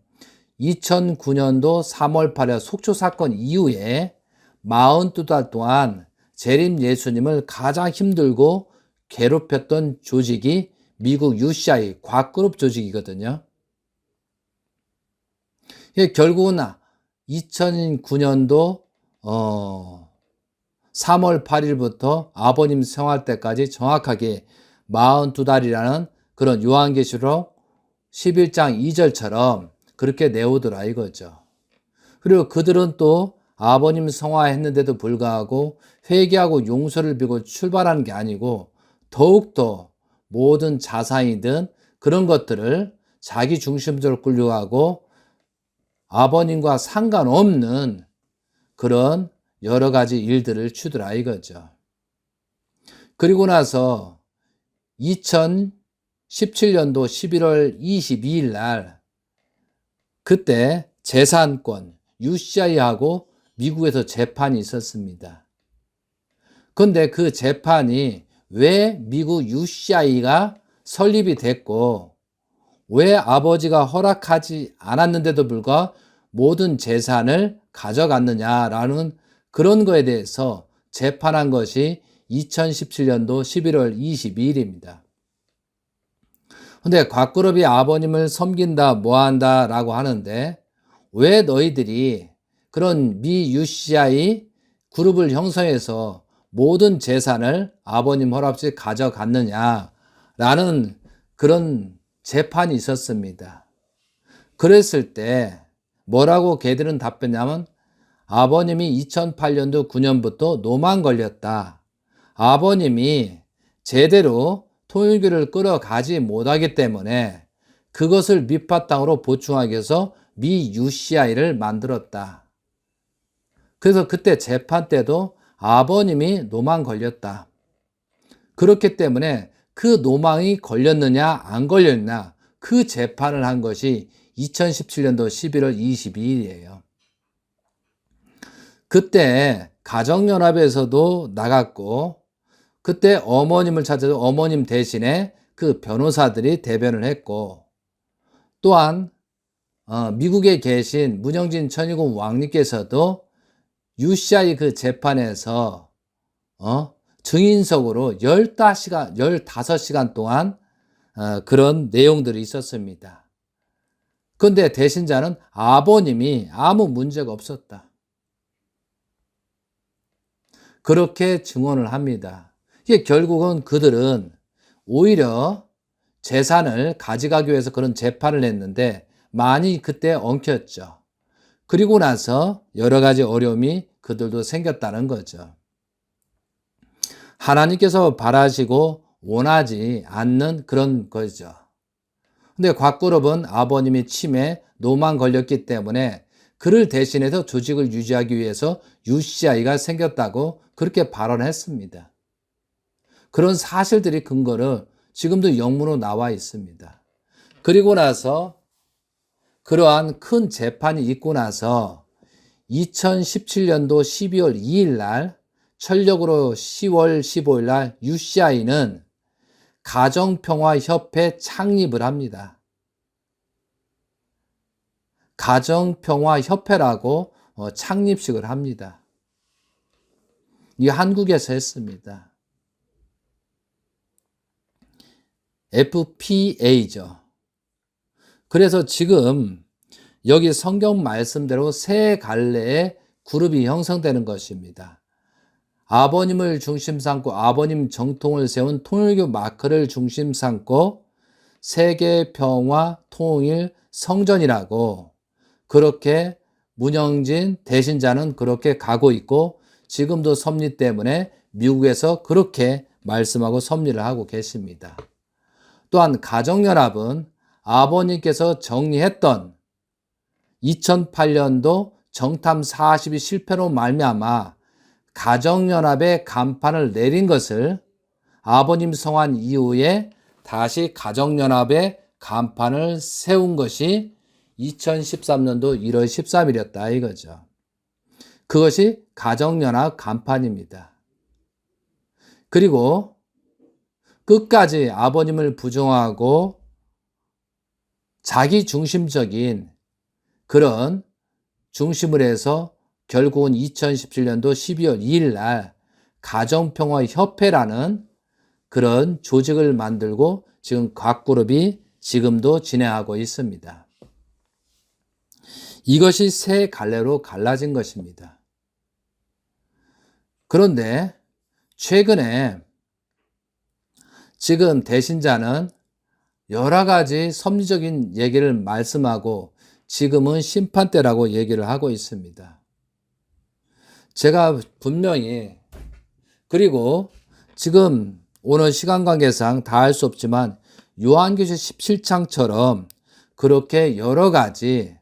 2009년도 3월 8일 속초 사건 이후에 42달 동안 재림 예수님을 가장 힘들고 괴롭혔던 조직이 미국 UCI 곽그룹 조직이거든요. 결국은 2009년도 3월 8일부터 아버님 생활 때까지 정확하게 42달이라는 그런 요한계시록 11장 2절처럼 그렇게 내오더라 이거죠. 그리고 그들은 또 아버님 성화했는데도 불구하고 회개하고 용서를 빌고 출발하는 게 아니고 더욱더 모든 자산이든 그런 것들을 자기 중심적으로 끌려가고 아버님과 상관없는 그런 여러 가지 일들을 추더라 이거죠. 그리고 나서 2017년도 11월 22일 날 그때 재산권 UCI하고 미국에서 재판이 있었습니다. 그런데 그 재판이 왜 미국 UCI가 설립이 됐고 왜 아버지가 허락하지 않았는데도 불구하고 모든 재산을 가져갔느냐라는 그런 거에 대해서 재판한 것이 2017년도 11월 22일입니다. 근데 곽그룹이 아버님을 섬긴다 뭐한다 라고 하는데 왜 너희들이 그런 미 UCI 그룹을 형성해서 모든 재산을 아버님 허락 없이 가져갔느냐 라는 그런 재판이 있었습니다. 그랬을 때 뭐라고 걔들은 답했냐면 아버님이 2008년도 9년부터 노만 걸렸다. 아버님이 제대로 통일교를 끌어가지 못하기 때문에 그것을 밑바탕으로 보충하기 위해서 미 UCI를 만들었다. 그래서 그때 재판 때도 아버님이 노만 걸렸다. 그렇기 때문에 그 노망이 걸렸느냐 안 걸렸느냐 그 재판을 한 것이 2017년도 11월 22일이에요. 그때 가정연합에서도 나갔고 그때 어머님을 찾아서 어머님 대신에 그 변호사들이 대변을 했고 또한 미국에 계신 문영진 천일공 왕님께서도 UCI 그 재판에서 증인석으로 15시간 동안 그런 내용들이 있었습니다. 그런데 대신자는 아버님이 아무 문제가 없었다. 그렇게 증언을 합니다. 이게 결국은 그들은 오히려 재산을 가져가기 위해서 그런 재판을 했는데 많이 그때 엉켰죠. 그리고 나서 여러 가지 어려움이 그들도 생겼다는 거죠. 하나님께서 바라시고 원하지 않는 그런 거죠. 근데 곽그룹은 아버님이 치매, 노만 걸렸기 때문에 그를 대신해서 조직을 유지하기 위해서 UCI가 생겼다고 그렇게 발언했습니다. 그런 사실들이 근거를 지금도 영문으로 나와 있습니다. 그리고 나서 그러한 큰 재판이 있고 나서 2017년도 12월 2일 날 철력으로 10월 15일 날 UCI는 가정평화협회 창립을 합니다. 가정평화협회라고 창립식을 합니다. 이 한국에서 했습니다. FPA죠. 그래서 지금 여기 성경 말씀대로 세 갈래의 그룹이 형성되는 것입니다. 아버님을 중심 삼고 아버님 정통을 세운 통일교 마크를 중심 삼고 세계평화 통일 성전이라고 그렇게 문영진 대신자는 그렇게 가고 있고 지금도 섭리 때문에 미국에서 그렇게 말씀하고 섭리를 하고 계십니다. 또한 가정연합은 아버님께서 정리했던 2008년도 정탐 40이 실패로 말미암아 가정연합의 간판을 내린 것을 아버님 성환 이후에 다시 가정연합의 간판을 세운 것이 2013년도 1월 13일이었다 이거죠. 그것이 가정연합 간판입니다. 그리고 끝까지 아버님을 부정하고 자기 중심적인 그런 중심을 해서 결국은 2017년도 12월 2일 날 가정평화협회라는 그런 조직을 만들고 지금 각 그룹이 지금도 진행하고 있습니다. 이것이 세 갈래로 갈라진 것입니다. 그런데 최근에 지금 대신자는 여러 가지 섭리적인 얘기를 말씀하고 지금은 심판 때라고 얘기를 하고 있습니다. 제가 분명히 그리고 지금 오늘 시간 관계상 다 할 수 없지만 요한계시 17장처럼 그렇게 여러 가지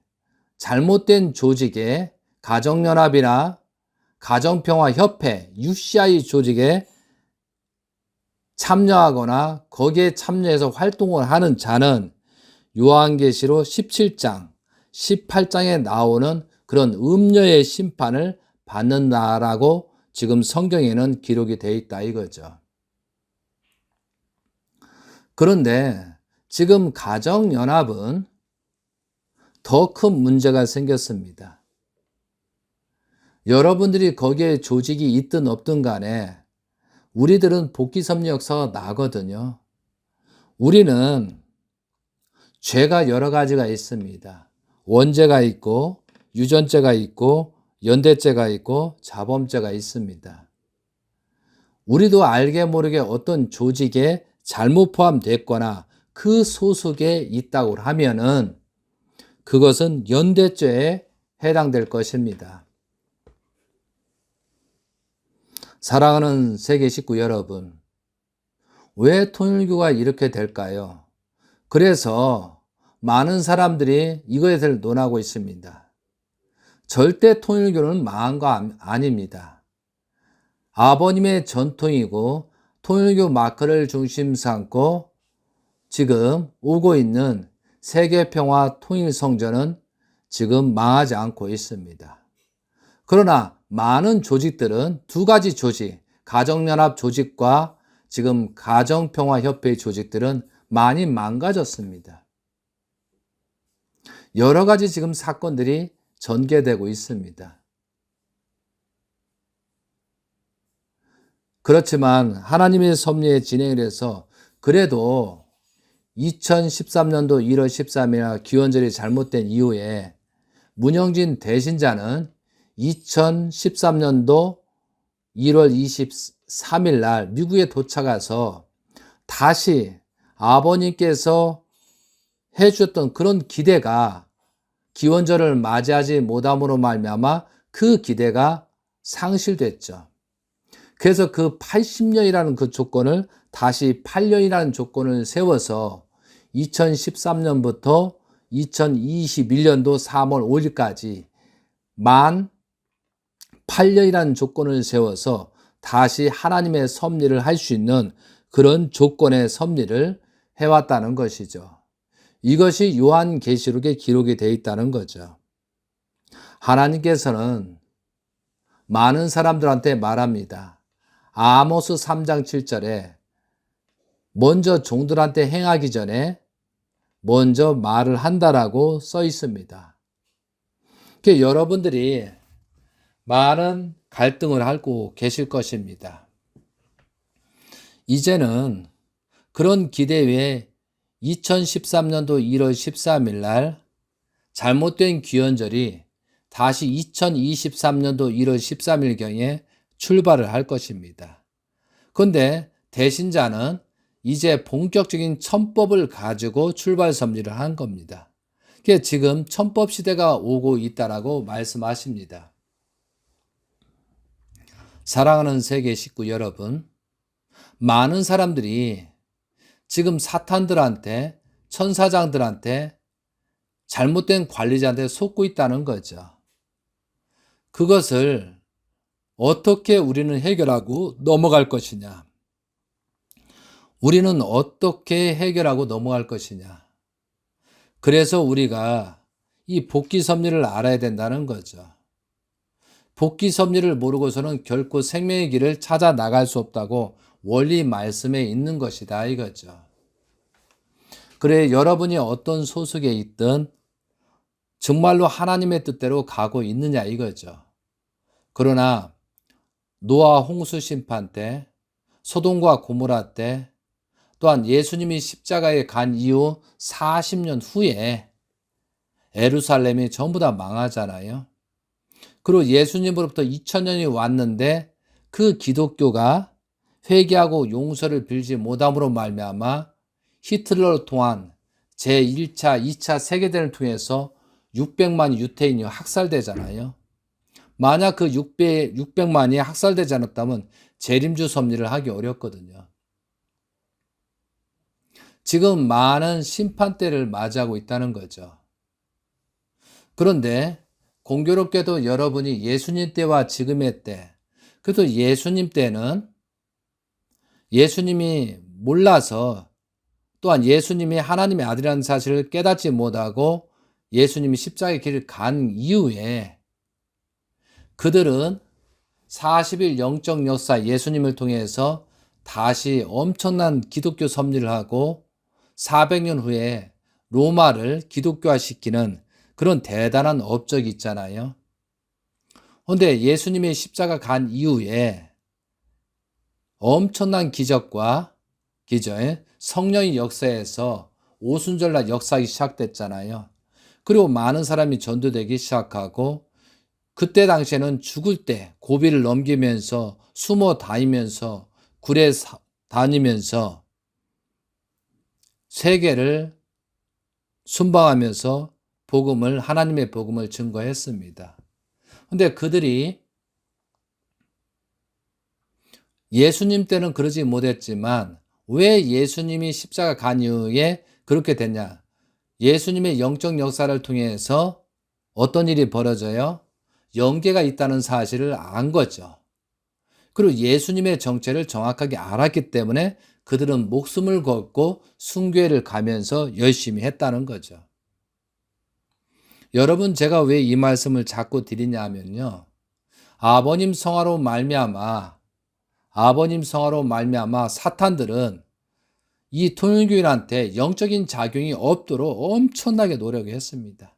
잘못된 조직의 가정연합이나 가정평화협회, UCI 조직에 참여하거나 거기에 참여해서 활동을 하는 자는 요한계시로 17장, 18장에 나오는 그런 음녀의 심판을 받는다라고 지금 성경에는 기록이 되어 있다 이거죠. 그런데 지금 가정연합은 더 큰 문제가 생겼습니다. 여러분들이 거기에 조직이 있든 없든 간에 우리들은 복귀섭리 역사가 나거든요. 우리는 죄가 여러 가지가 있습니다. 원죄가 있고 유전죄가 있고 연대죄가 있고 자범죄가 있습니다. 우리도 알게 모르게 어떤 조직에 잘못 포함됐거나 그 소속에 있다고 하면은 그것은 연대죄에 해당될 것입니다. 사랑하는 세계 식구 여러분, 왜 통일교가 이렇게 될까요? 그래서 많은 사람들이 이거에 대해 논하고 있습니다. 절대 통일교는 망한 거 아닙니다. 아버님의 전통이고 통일교 마크를 중심 삼고 지금 오고 있는 세계평화 통일성전은 지금 망하지 않고 있습니다. 그러나 많은 조직들은 두 가지 조직, 가정연합 조직과 지금 가정평화협회 조직들은 많이 망가졌습니다. 여러 가지 지금 사건들이 전개되고 있습니다. 그렇지만 하나님의 섭리에 진행을 해서 그래도 2013년도 1월 13일 기원절이 잘못된 이후에 문영진 대신자는 2013년도 1월 23일 날 미국에 도착해서 다시 아버님께서 해주셨던 그런 기대가 기원절을 맞이하지 못함으로 말미암아 그 기대가 상실됐죠. 그래서 그 80년이라는 그 조건을 다시 8년이라는 조건을 세워서 2013년부터 2021년도 3월 5일까지 만 8년이라는 조건을 세워서 다시 하나님의 섭리를 할 수 있는 그런 조건의 섭리를 해왔다는 것이죠. 이것이 요한계시록에 기록이 되어 있다는 거죠. 하나님께서는 많은 사람들한테 말합니다. 아모스 3장 7절에 먼저 종들한테 행하기 전에 먼저 말을 한다라고 써 있습니다. 그러니까 여러분들이 많은 갈등을 하고 계실 것입니다. 이제는 그런 기대 외에 2013년도 1월 13일 날 잘못된 귀원절이 다시 2023년도 1월 13일경에 출발을 할 것입니다. 그런데 대신자는 이제 본격적인 천법을 가지고 출발 섭리를 한 겁니다. 그게 지금 천법 시대가 오고 있다라고 말씀하십니다. 사랑하는 세계 식구 여러분, 많은 사람들이 지금 사탄들한테, 천사장들한테, 잘못된 관리자한테 속고 있다는 거죠. 그것을 어떻게 우리는 해결하고 넘어갈 것이냐? 우리는 어떻게 해결하고 넘어갈 것이냐? 그래서 우리가 이 복귀 섭리를 알아야 된다는 거죠. 복귀 섭리를 모르고서는 결코 생명의 길을 찾아 나갈 수 없다고 원리 말씀에 있는 것이다 이거죠. 그래 여러분이 어떤 소속에 있든 정말로 하나님의 뜻대로 가고 있느냐 이거죠. 그러나 노아 홍수 심판 때, 소돔과 고모라 때, 또한 예수님이 십자가에 간 이후 40년 후에 예루살렘이 전부 다 망하잖아요. 그리고 예수님으로부터 2000년이 왔는데 그 기독교가 회개하고 용서를 빌지 못함으로 말미암아 히틀러를 통한 제1차, 2차 세계대전을 통해서 600만 유태인이 학살되잖아요. 만약 그 600만이 학살되지 않았다면 재림주 섭리를 하기 어렵거든요. 지금 많은 심판 때를 맞이하고 있다는 거죠. 그런데 공교롭게도 여러분이 예수님 때와 지금의 때, 그래도 예수님 때는 예수님이 몰라서 또한 예수님이 하나님의 아들이라는 사실을 깨닫지 못하고 예수님이 십자가의 길을 간 이후에 그들은 40일 영적 역사 예수님을 통해서 다시 엄청난 기독교 섭리를 하고 400년 후에 로마를 기독교화시키는 그런 대단한 업적이 있잖아요. 그런데 예수님의 십자가 간 이후에 엄청난 기적과 기적, 성령의 역사에서 오순절날 역사가 시작됐잖아요. 그리고 많은 사람이 전도되기 시작하고 그때 당시에는 죽을 때 고비를 넘기면서 숨어 다니면서 굴에 다니면서 세계를 순방하면서 하나님의 복음을 증거했습니다. 근데 그들이 예수님 때는 그러지 못했지만 왜 예수님이 십자가 간 이후에 그렇게 됐냐? 예수님의 영적 역사를 통해서 어떤 일이 벌어져요? 영계가 있다는 사실을 안 거죠. 그리고 예수님의 정체를 정확하게 알았기 때문에 그들은 목숨을 걸고 순교회를 가면서 열심히 했다는 거죠. 여러분, 제가 왜 이 말씀을 자꾸 드리냐 하면요. 아버님 성화로 말미암아 사탄들은 이 통일교인한테 영적인 작용이 없도록 엄청나게 노력했습니다.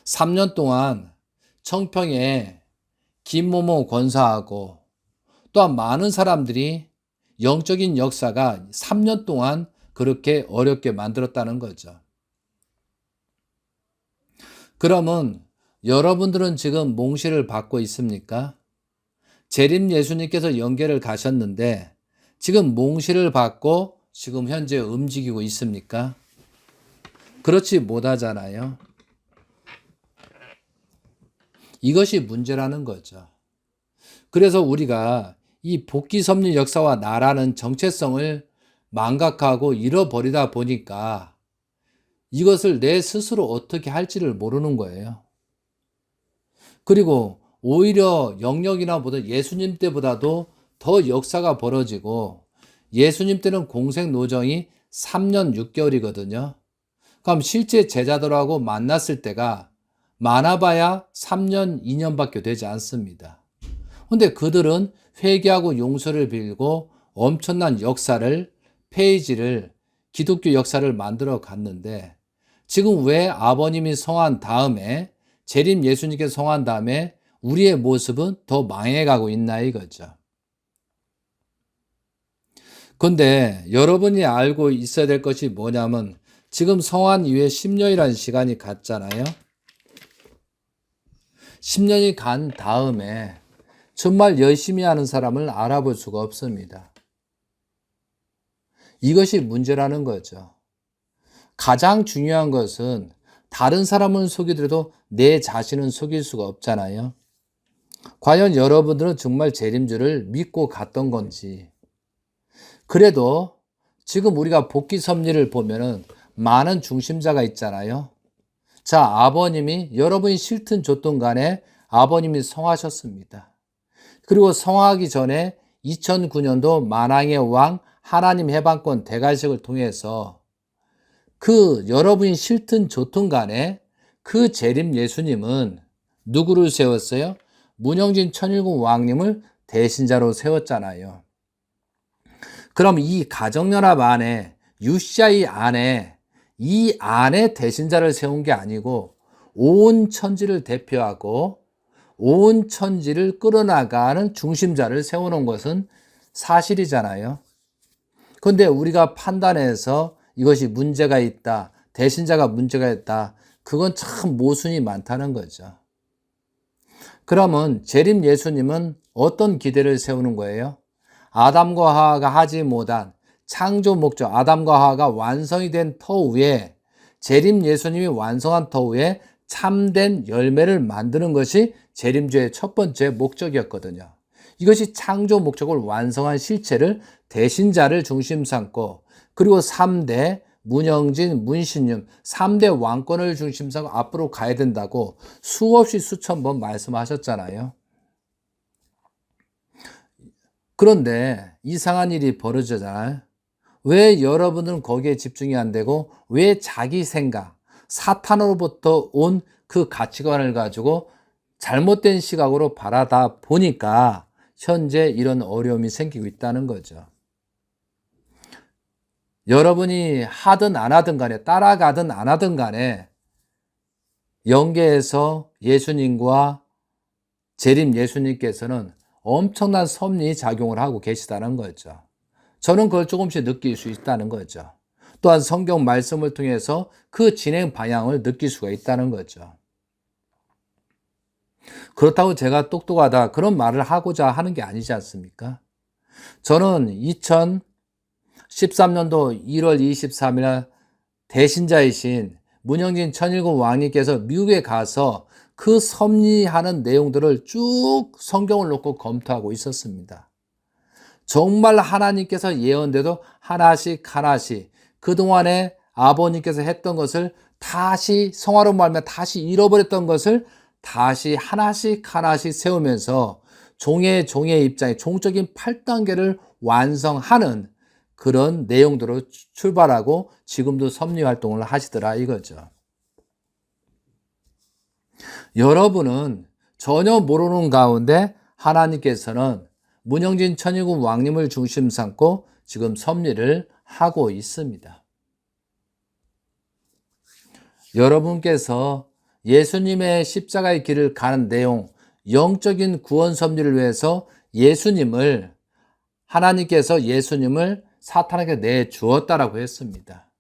3년 동안 청평에 김모모 권사하고 또한 많은 사람들이 영적인 역사가 3년 동안 그렇게 어렵게 만들었다는 거죠. 그러면 여러분들은 지금 몽시를 받고 있습니까? 재림 예수님께서 영계를 가셨는데 지금 몽실을 받고 지금 현재 움직이고 있습니까? 그렇지 못하잖아요. 이것이 문제라는 거죠. 그래서 우리가 이 복귀 섭리 역사와 나라는 정체성을 망각하고 잃어버리다 보니까 이것을 내 스스로 어떻게 할지를 모르는 거예요. 그리고 오히려 영역이나 보다 예수님 때보다도 더 역사가 벌어지고 예수님 때는 공생 노정이 3년 6개월이거든요. 그럼 실제 제자들하고 만났을 때가 많아봐야 3년 2년밖에 되지 않습니다. 근데 그들은 회개하고 용서를 빌고 엄청난 역사를, 페이지를, 기독교 역사를 만들어 갔는데 지금 왜 아버님이 성한 다음에, 재림 예수님께서 성한 다음에 우리의 모습은 더 망해가고 있나 이거죠. 근데 여러분이 알고 있어야 될 것이 뭐냐면 지금 성한 이후에 10년이라는 시간이 갔잖아요. 10년이 간 다음에 정말 열심히 하는 사람을 알아볼 수가 없습니다. 이것이 문제라는 거죠. 가장 중요한 것은 다른 사람은 속이더라도 내 자신은 속일 수가 없잖아요. 과연 여러분들은 정말 재림주를 믿고 갔던 건지. 그래도 지금 우리가 복귀 섭리를 보면은 많은 중심자가 있잖아요. 자, 아버님이 여러분이 싫든 좋든 간에 아버님이 성하셨습니다. 그리고 성하기 전에 2009년도 만왕의 왕 하나님 해방권 대갈식을 통해서 그 여러분이 싫든 좋든 간에 그 재림 예수님은 누구를 세웠어요? 문영진 천일국 왕님을 대신자로 세웠잖아요. 그럼 이 가정연합 안에 UCI 안에 이 안에 대신자를 세운 게 아니고 온 천지를 대표하고 온 천지를 끌어나가는 중심자를 세워놓은 것은 사실이잖아요. 그런데 우리가 판단해서 이것이 문제가 있다, 대신자가 문제가 있다, 그건 참 모순이 많다는 거죠. 그러면 재림 예수님은 어떤 기대를 세우는 거예요? 아담과 하와가 하지 못한 창조 목적, 아담과 하와가 완성이 된 터후에 재림 예수님이 완성한 터후에 참된 열매를 만드는 것이 재림주의 첫 번째 목적이었거든요. 이것이 창조 목적을 완성한 실체를 대신자를 중심 삼고 그리고 3대 문영진, 문신윤 3대 왕권을 중심 삼고 앞으로 가야 된다고 수없이 수천 번 말씀하셨잖아요. 그런데 이상한 일이 벌어지잖아요. 왜 여러분들은 거기에 집중이 안 되고 왜 자기 생각, 사탄으로부터 온 그 가치관을 가지고 잘못된 시각으로 바라다 보니까 현재 이런 어려움이 생기고 있다는 거죠. 여러분이 하든 안 하든 간에 따라가든 안 하든 간에 영계에서 예수님과 재림 예수님께서는 엄청난 섭리 작용을 하고 계시다는 거죠. 저는 그걸 조금씩 느낄 수 있다는 거죠. 또한 성경 말씀을 통해서 그 진행 방향을 느낄 수가 있다는 거죠. 그렇다고 제가 똑똑하다 그런 말을 하고자 하는 게 아니지 않습니까? 저는 2013년도 1월 23일 대신자이신 문영진 천일국 왕님께서 미국에 가서 그 섭리하는 내용들을 쭉 성경을 놓고 검토하고 있었습니다. 정말 하나님께서 예언대로 하나씩 그동안에 아버님께서 했던 것을 다시 성화로 말하면 다시 잃어버렸던 것을 다시 하나씩 세우면서 종의 입장에 종적인 8단계를 완성하는 그런 내용들로 출발하고 지금도 섭리 활동을 하시더라 이거죠. 여러분은 전혀 모르는 가운데 하나님께서는 문영진 천일국 왕님을 중심 삼고 지금 섭리를 하고 있습니다. 여러분께서 예수님의 십자가의 길을 가는 내용, 영적인 구원 섭리를 위해서 하나님께서 예수님을 사탄에게 내주었다라고 했습니다.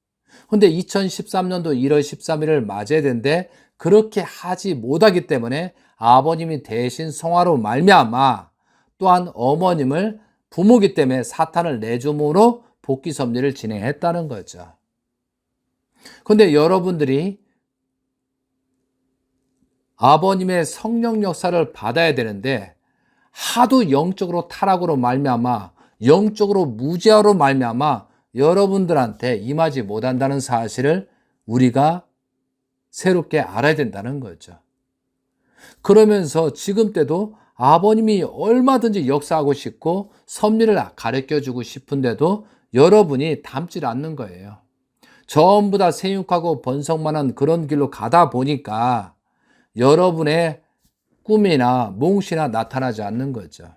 그런데 2013년도 1월 13일을 맞이해야 되는데 그렇게 하지 못하기 때문에 아버님이 대신 성화로 말미암아 또한 어머님을 부모기 때문에 사탄을 내줌으로 복귀 섭리를 진행했다는 거죠. 그런데 여러분들이 아버님의 성령 역사를 받아야 되는데 하도 영적으로 타락으로 말미암아 영적으로 무지하로 말미암아 여러분들한테 임하지 못한다는 사실을 우리가 새롭게 알아야 된다는 거죠. 그러면서 지금 때도 아버님이 얼마든지 역사하고 싶고 섭리를 가르쳐주고 싶은데도 여러분이 담질 않는 거예요. 전부 다 생육하고 번성만한 그런 길로 가다 보니까 여러분의 꿈이나 몽시나 나타나지 않는 거죠.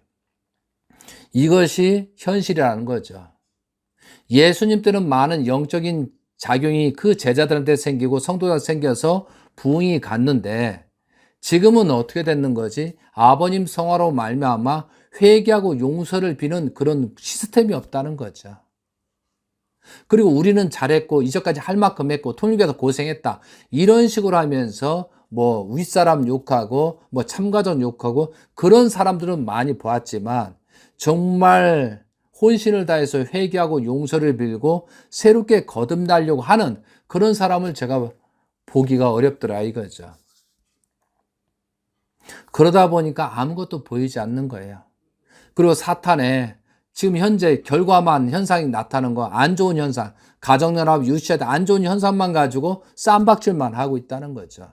이것이 현실이라는 거죠. 예수님 때는 많은 영적인 작용이 그 제자들한테 생기고 성도가 생겨서 부흥이 갔는데 지금은 어떻게 됐는 거지? 아버님 성화로 말미암아 회개하고 용서를 비는 그런 시스템이 없다는 거죠. 그리고 우리는 잘했고 이전까지 할 만큼 했고 통일교에서 고생했다 이런 식으로 하면서 뭐 윗사람 욕하고 뭐 참가전 욕하고 그런 사람들은 많이 보았지만 정말 혼신을 다해서 회개하고 용서를 빌고 새롭게 거듭나려고 하는 그런 사람을 제가 보기가 어렵더라 이거죠. 그러다 보니까 아무것도 보이지 않는 거예요. 그리고 사탄의 지금 현재 결과만 현상이 나타나는 거 안 좋은 현상, 가정연합 유치할 안 좋은 현상만 가지고 쌈박질만 하고 있다는 거죠.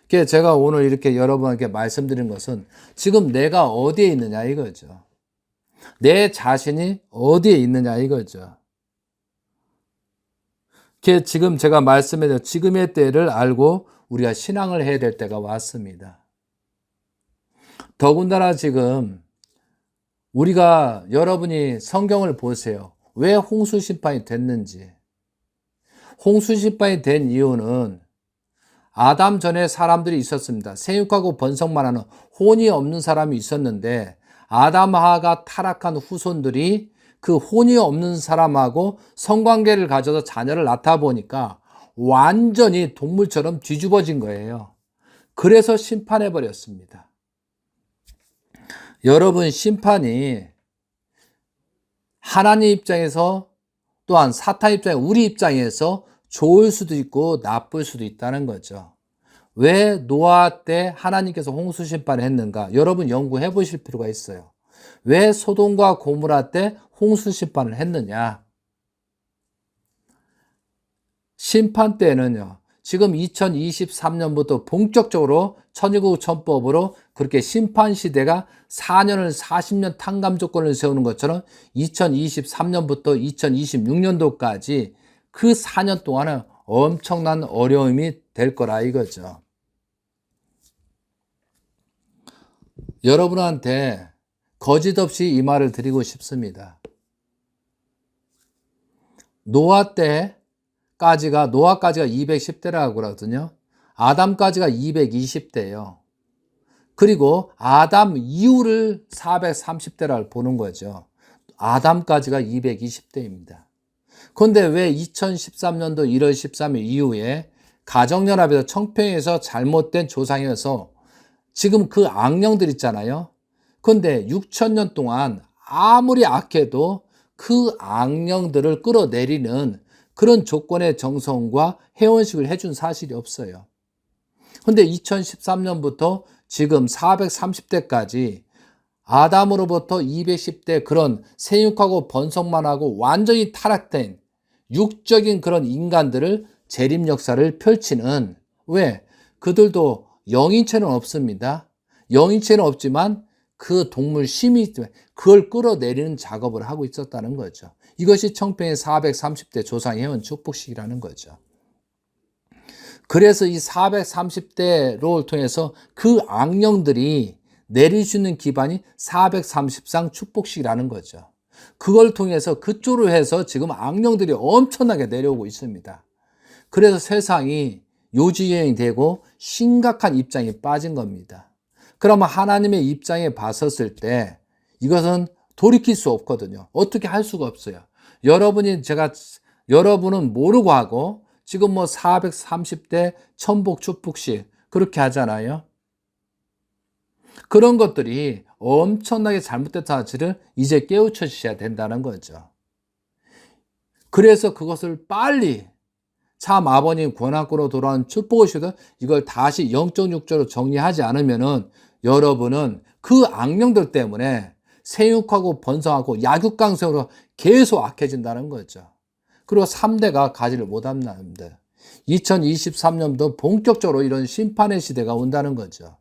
그래서 제가 오늘 이렇게 여러분에게 말씀드린 것은 지금 내가 어디에 있느냐 이거죠. 내 자신이 어디에 있느냐 이거죠. 그래서 지금 제가 말씀드린 지금의 때를 알고 우리가 신앙을 해야 될 때가 왔습니다. 더군다나 지금 우리가 여러분이 성경을 보세요. 왜 홍수 심판이 됐는지. 홍수 심판이 된 이유는 아담 전에 사람들이 있었습니다. 생육하고 번성만 하는 혼이 없는 사람이 있었는데 아담 하가 타락한 후손들이 그 혼이 없는 사람하고 성관계를 가져서 자녀를 낳다 보니까 완전히 동물처럼 뒤집어진 거예요. 그래서 심판해 버렸습니다. 여러분 심판이 하나님 입장에서 또한 사탄 입장에 우리 입장에서 좋을 수도 있고 나쁠 수도 있다는 거죠. 왜 노아 때 하나님께서 홍수 심판을 했는가? 여러분 연구해 보실 필요가 있어요. 왜 소돔과 고모라 때 홍수 심판을 했느냐? 심판 때는요. 지금 2023년부터 본격적으로 천일국 천법으로 그렇게 심판 시대가 4년을 40년 탕감 조건을 세우는 것처럼 2023년부터 2026년도까지 그 4년 동안은 엄청난 어려움이 될 거라 이거죠. 여러분한테 거짓 없이 이 말을 드리고 싶습니다. 노아까지가 210대라고 그러거든요. 아담까지가 220대예요. 그리고 아담 이후를 430대라고 보는 거죠. 아담까지가 220대입니다. 그런데 왜 2013년도 1월 13일 이후에 가정연합에서 청평에서 잘못된 조상이어서 지금 그 악령들 있잖아요. 그런데 6,000년 동안 아무리 악해도 그 악령들을 끌어내리는 그런 조건의 정성과 회원식을 해준 사실이 없어요. 그런데 2013년부터 지금 430대까지 아담으로부터 210대 그런 생육하고 번성만 하고 완전히 타락된 육적인 그런 인간들을 재림 역사를 펼치는 왜? 그들도 영인체는 없습니다. 영인체는 없지만 그 동물 심이 그걸 끌어내리는 작업을 하고 있었다는 거죠. 이것이 청평의 430대 조상회원 축복식이라는 거죠. 그래서 이 430대를 통해서 그 악령들이 내릴 수 있는 기반이 430상 축복식이라는 거죠. 그걸 통해서 그쪽으로 해서 지금 악령들이 엄청나게 내려오고 있습니다. 그래서 세상이 요지여행이 되고 심각한 입장에 빠진 겁니다. 그러면 하나님의 입장에 봤었을 때 이것은 돌이킬 수 없거든요. 어떻게 할 수가 없어요. 여러분은 모르고 하고 지금 뭐 430대 천복 축복식 그렇게 하잖아요. 그런 것들이 엄청나게 잘못된 사실을 이제 깨우쳐 주셔야 된다는 거죠. 그래서 그것을 빨리 참 아버님 권한권으로 돌아온 축복을 주셔서 이걸 다시 영적 육조로 정리하지 않으면은 여러분은 그 악령들 때문에 생육하고 번성하고 약육강성으로 계속 악해진다는 거죠. 그리고 3대가 가지를 못한다는데 2023년도 본격적으로 이런 심판의 시대가 온다는 거죠.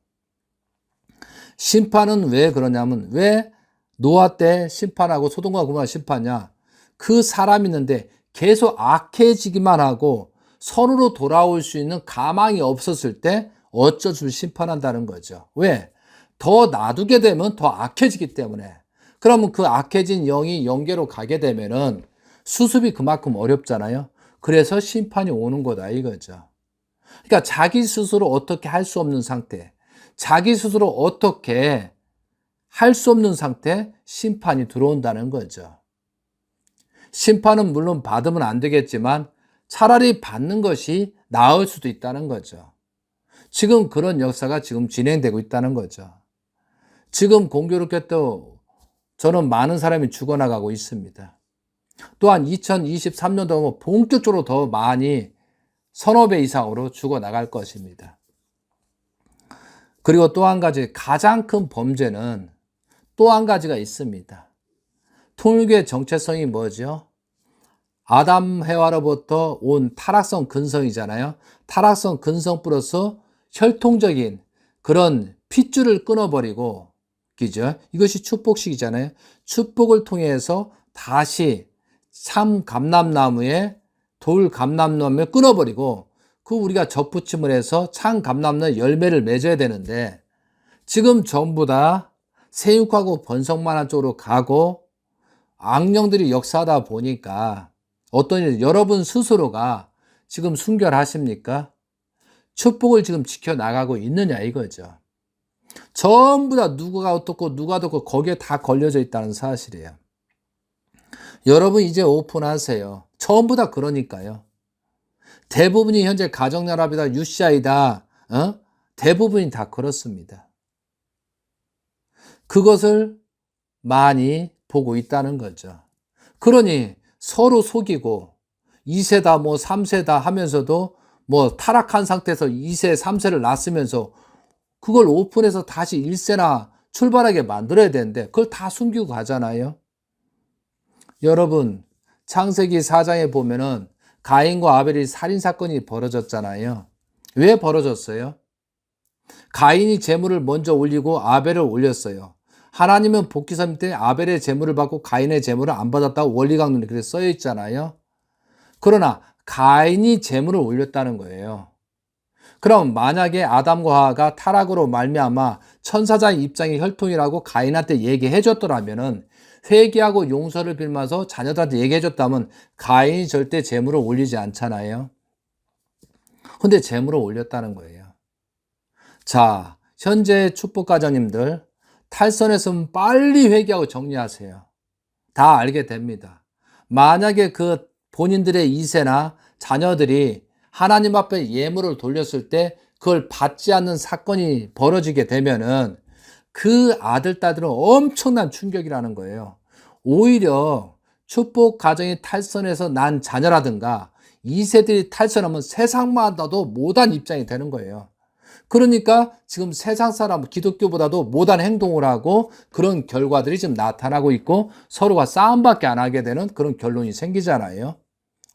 심판은 왜 그러냐면 왜 노아 때 심판하고 소돔과 고모라 심판이냐? 그 사람 있는데 계속 악해지기만 하고 선으로 돌아올 수 있는 가망이 없었을 때 어쩔 수 없이 심판한다는 거죠. 왜? 더 놔두게 되면 더 악해지기 때문에. 그러면 그 악해진 영이 영계로 가게 되면은 수습이 그만큼 어렵잖아요. 그래서 심판이 오는 거다 이거죠. 그러니까 자기 스스로 어떻게 할 수 없는 상태, 자기 스스로 어떻게 할 수 없는 상태 심판이 들어온다는 거죠. 심판은 물론 받으면 안 되겠지만 차라리 받는 것이 나을 수도 있다는 거죠. 지금 그런 역사가 지금 진행되고 있다는 거죠. 지금 공교롭게 또 저는 많은 사람이 죽어나가고 있습니다. 또한 2023년도 본격적으로 더 많이 서너 배 이상으로 죽어나갈 것입니다. 그리고 또 한 가지 가장 큰 범죄는 또 한 가지가 있습니다. 통일교의 정체성이 뭐죠? 아담 해와로부터 온 타락성 근성이잖아요. 타락성 근성 플러스 혈통적인 그런 핏줄을 끊어버리고, 그죠? 이것이 축복식이잖아요. 축복을 통해서 다시 참 감람나무에 돌 감람나무를 끊어버리고 그 우리가 접붙임을 해서 참 감람나무 열매를 맺어야 되는데 지금 전부 다 생육하고 번성만한 쪽으로 가고 악령들이 역사하다 보니까 어떤 일, 여러분 스스로가 지금 순결하십니까? 축복을 지금 지켜나가고 있느냐 이거죠. 전부 다 누가 어떻고 누가 어떻고 거기에 다 걸려져 있다는 사실이에요. 여러분 이제 오픈하세요. 전부 다 그러니까요. 대부분이 현재 가정연합이다, UCI다, 대부분이 다 그렇습니다. 그것을 많이 보고 있다는 거죠. 그러니 서로 속이고 2세다 뭐 3세다 하면서도 뭐 타락한 상태에서 2세, 3세를 낳았으면서 그걸 오픈해서 다시 1세나 출발하게 만들어야 되는데 그걸 다 숨기고 가잖아요. 여러분 창세기 4장에 보면은 가인과 아벨이 살인사건이 벌어졌잖아요. 왜 벌어졌어요? 가인이 제물을 먼저 올리고 아벨을 올렸어요. 하나님은 복기섬 때 아벨의 제물을 받고 가인의 제물을 안 받았다고 원리강론에 그렇게 써여 있잖아요. 그러나 가인이 제물을 올렸다는 거예요. 그럼 만약에 아담과 하와가 타락으로 말미암아 천사자의 입장이 혈통이라고 가인한테 얘기해 줬더라면은 회개하고 용서를 빌면서 자녀들한테 얘기해 줬다면 가인이 절대 제물을 올리지 않잖아요. 근데 제물을 올렸다는 거예요. 자, 현재 축복가정님들 탈선했으면 빨리 회개하고 정리하세요. 다 알게 됩니다. 만약에 그 본인들의 2세나 자녀들이 하나님 앞에 예물을 돌렸을 때 그걸 받지 않는 사건이 벌어지게 되면은 그 아들, 딸들은 엄청난 충격이라는 거예요. 오히려 축복 가정이 탈선해서 난 자녀라든가 2세들이 탈선하면 세상마다도 못한 입장이 되는 거예요. 그러니까 지금 세상 사람, 기독교보다도 못한 행동을 하고 그런 결과들이 지금 나타나고 있고 서로가 싸움밖에 안 하게 되는 그런 결론이 생기잖아요.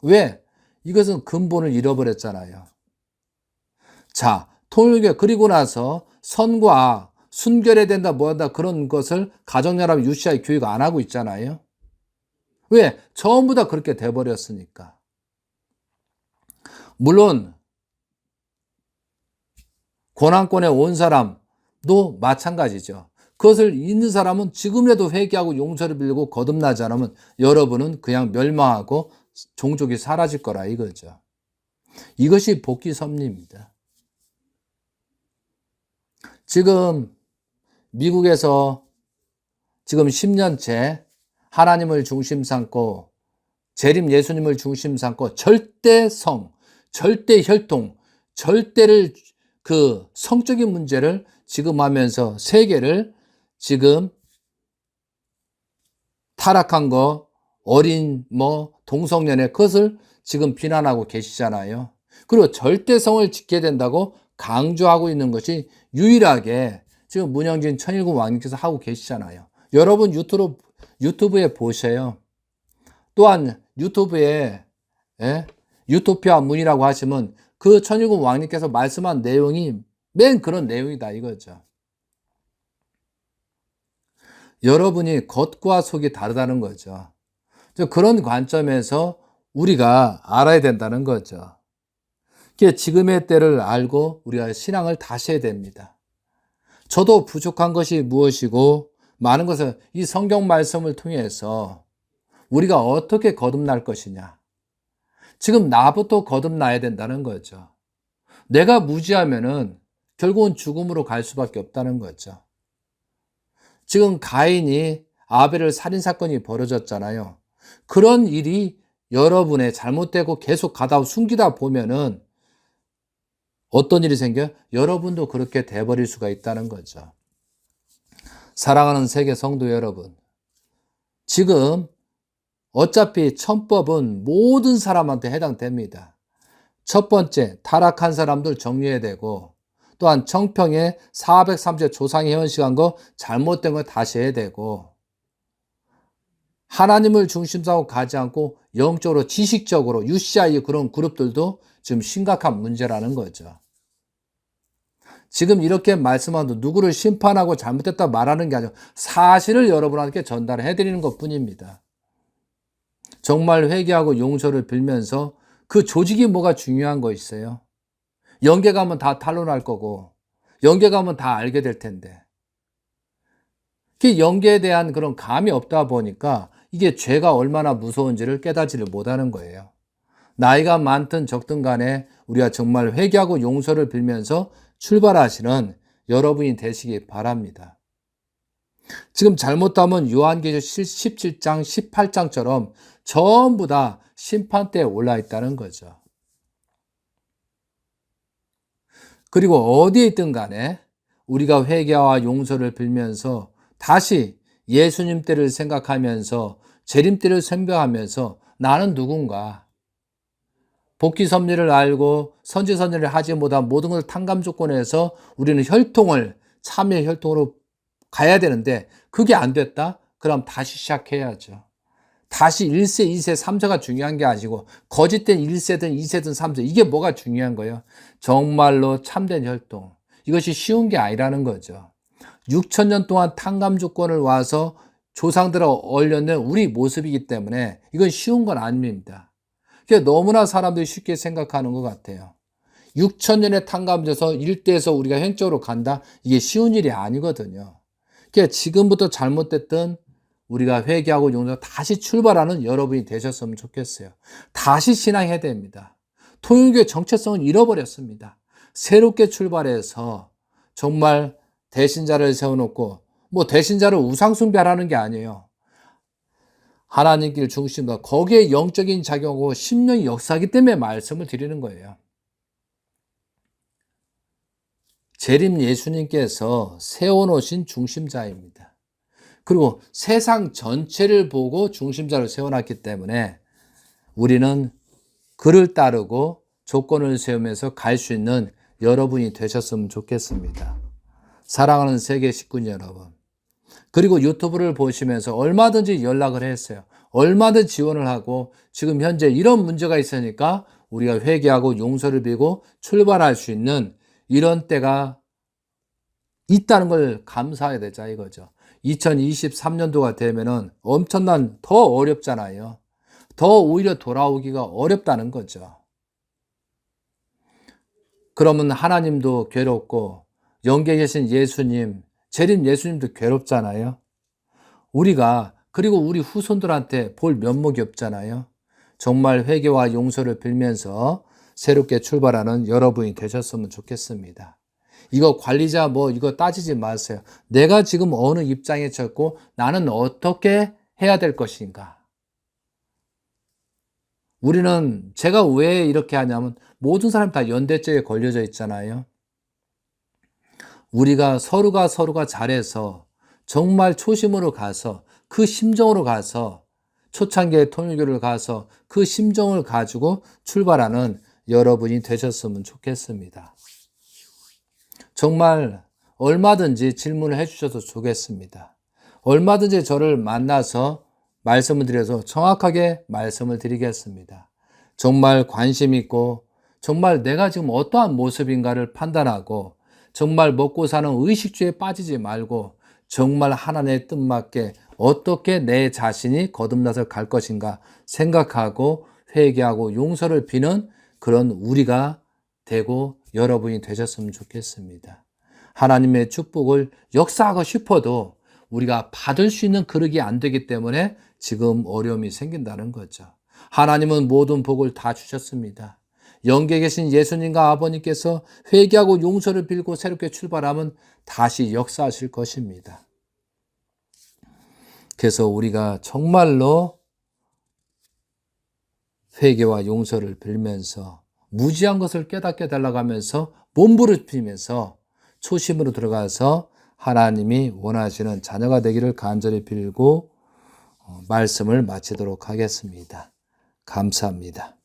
왜? 이것은 근본을 잃어버렸잖아요. 자, 통일교 그리고 나서 선과 악, 순결해야 된다, 뭐 한다 그런 것을 가정연합 UCI 교육 안 하고 있잖아요. 왜? 전부 다 그렇게 돼버렸으니까. 물론 고난권에 온 사람도 마찬가지죠. 그것을 있는 사람은 지금이라도 회개하고 용서를 빌고 거듭나지 않으면 여러분은 그냥 멸망하고 종족이 사라질 거라 이거죠. 이것이 복귀 섭리입니다. 지금 미국에서 지금 10년째 하나님을 중심 삼고 재림 예수님을 중심 삼고 절대성, 절대 혈통, 절대를 그 성적인 문제를 지금 하면서 세계를 지금 타락한 거, 어린 동성연애 그것을 지금 비난하고 계시잖아요. 그리고 절대성을 지켜야 된다고 강조하고 있는 것이 유일하게 지금 문영진 천일국 왕님께서 하고 계시잖아요. 여러분 유튜브에 보세요. 또한 유튜브에 유토피아 문이라고 하시면 그 천일국 왕님께서 말씀한 내용이 맨 그런 내용이다 이거죠. 여러분이 겉과 속이 다르다는 거죠. 그런 관점에서 우리가 알아야 된다는 거죠. 지금의 때를 알고 우리가 신앙을 다시 해야 됩니다. 저도 부족한 것이 무엇이고 많은 것을 이 성경 말씀을 통해서 우리가 어떻게 거듭날 것이냐. 지금 나부터 거듭나야 된다는 거죠. 내가 무지하면은 결국은 죽음으로 갈 수밖에 없다는 거죠. 지금 가인이 아벨을 살인사건이 벌어졌잖아요. 그런 일이 여러분의 잘못되고 계속 가다 숨기다 보면은 어떤 일이 생겨요? 여러분도 그렇게 돼버릴 수가 있다는 거죠. 사랑하는 세계 성도 여러분, 지금 어차피 천법은 모든 사람한테 해당됩니다. 첫 번째, 타락한 사람들 정리해야 되고, 또한 청평에 430세 조상의 현식한 거 잘못된 거 다시 해야 되고, 하나님을 중심으로 가지 않고 영적으로 지식적으로 UCI 그런 그룹들도 지금 심각한 문제라는 거죠. 지금 이렇게 말씀하도 누구를 심판하고 잘못됐다 말하는 게 아니라 사실을 여러분한테 전달해 드리는 것 뿐입니다. 정말 회개하고 용서를 빌면서 그 조직이 뭐가 중요한 거 있어요? 영계 가면 다 탄로날 거고 영계 가면 다 알게 될 텐데 그 영계에 대한 그런 감이 없다 보니까 이게 죄가 얼마나 무서운지를 깨닫지를 못하는 거예요. 나이가 많든 적든 간에 우리가 정말 회개하고 용서를 빌면서 출발하시는 여러분이 되시기 바랍니다. 지금 잘못하면 요한계시록 17장, 18장처럼 전부 다 심판대에 올라 있다는 거죠. 그리고 어디에 있든 간에 우리가 회개와 용서를 빌면서 다시 예수님 때를 생각하면서 재림 때를 생각하면서 나는 누군가 복귀 섭리를 알고 선지 선례를 하지 못한 모든 것을 탕감 조건에서 우리는 혈통을 참여 혈통으로 가야 되는데 그게 안 됐다? 그럼 다시 시작해야죠. 다시 1세, 2세, 3세가 중요한 게 아니고 거짓된 1세든 2세든 3세 이게 뭐가 중요한 거예요? 정말로 참된 혈통. 이것이 쉬운 게 아니라는 거죠. 6,000년 동안 탕감 조건을 와서 조상들을 얼려낸 우리 모습이기 때문에 이건 쉬운 건 아닙니다. 너무나 사람들이 쉽게 생각하는 것 같아요. 6,000년의 탕감돼서 일대에서 우리가 현적으로 간다? 이게 쉬운 일이 아니거든요. 지금부터 잘못됐던 우리가 회개하고 용서 다시 출발하는 여러분이 되셨으면 좋겠어요. 다시 신앙해야 됩니다. 통일교의 정체성은 잃어버렸습니다. 새롭게 출발해서 정말 대신자를 세워놓고 대신자를 우상숭배하라는 게 아니에요. 하나님 길 중심으로 거기에 영적인 작용하고 심령의 역사이기 때문에 말씀을 드리는 거예요. 재림 예수님께서 세워놓으신 중심자입니다. 그리고 세상 전체를 보고 중심자를 세워놨기 때문에 우리는 그를 따르고 조건을 세우면서 갈 수 있는 여러분이 되셨으면 좋겠습니다. 사랑하는 세계 식구인 여러분. 그리고 유튜브를 보시면서 얼마든지 연락을 했어요. 얼마든지 지원을 하고 지금 현재 이런 문제가 있으니까 우리가 회개하고 용서를 빌고 출발할 수 있는 이런 때가 있다는 걸 감사해야 되자 이거죠. 2023년도가 되면은 엄청난 더 어렵잖아요. 더 오히려 돌아오기가 어렵다는 거죠. 그러면 하나님도 괴롭고 영계에 계신 예수님, 재림 예수님도 괴롭잖아요. 우리가 그리고 우리 후손들한테 볼 면목이 없잖아요. 정말 회개와 용서를 빌면서 새롭게 출발하는 여러분이 되셨으면 좋겠습니다. 이거 관리자 이거 따지지 마세요. 내가 지금 어느 입장에 섰고 나는 어떻게 해야 될 것인가. 우리는 제가 왜 이렇게 하냐면 모든 사람이 다 연대죄에 걸려져 있잖아요. 우리가 서로가 잘해서 정말 초심으로 가서 그 심정으로 가서 초창기의 통일교를 가서 그 심정을 가지고 출발하는 여러분이 되셨으면 좋겠습니다. 정말 얼마든지 질문을 해주셔도 좋겠습니다. 얼마든지 저를 만나서 말씀을 드려서 정확하게 말씀을 드리겠습니다. 정말 관심 있고 정말 내가 지금 어떠한 모습인가를 판단하고 정말 먹고 사는 의식주에 빠지지 말고 정말 하나님의 뜻맞게 어떻게 내 자신이 거듭나서 갈 것인가 생각하고 회개하고 용서를 비는 그런 우리가 되고 여러분이 되셨으면 좋겠습니다. 하나님의 축복을 역사하고 싶어도 우리가 받을 수 있는 그릇이 안 되기 때문에 지금 어려움이 생긴다는 거죠. 하나님은 모든 복을 다 주셨습니다. 영계에 계신 예수님과 아버님께서 회개하고 용서를 빌고 새롭게 출발하면 다시 역사하실 것입니다. 그래서 우리가 정말로 회개와 용서를 빌면서 무지한 것을 깨닫게 달라고 하면서 몸부림치면서 초심으로 들어가서 하나님이 원하시는 자녀가 되기를 간절히 빌고 말씀을 마치도록 하겠습니다. 감사합니다.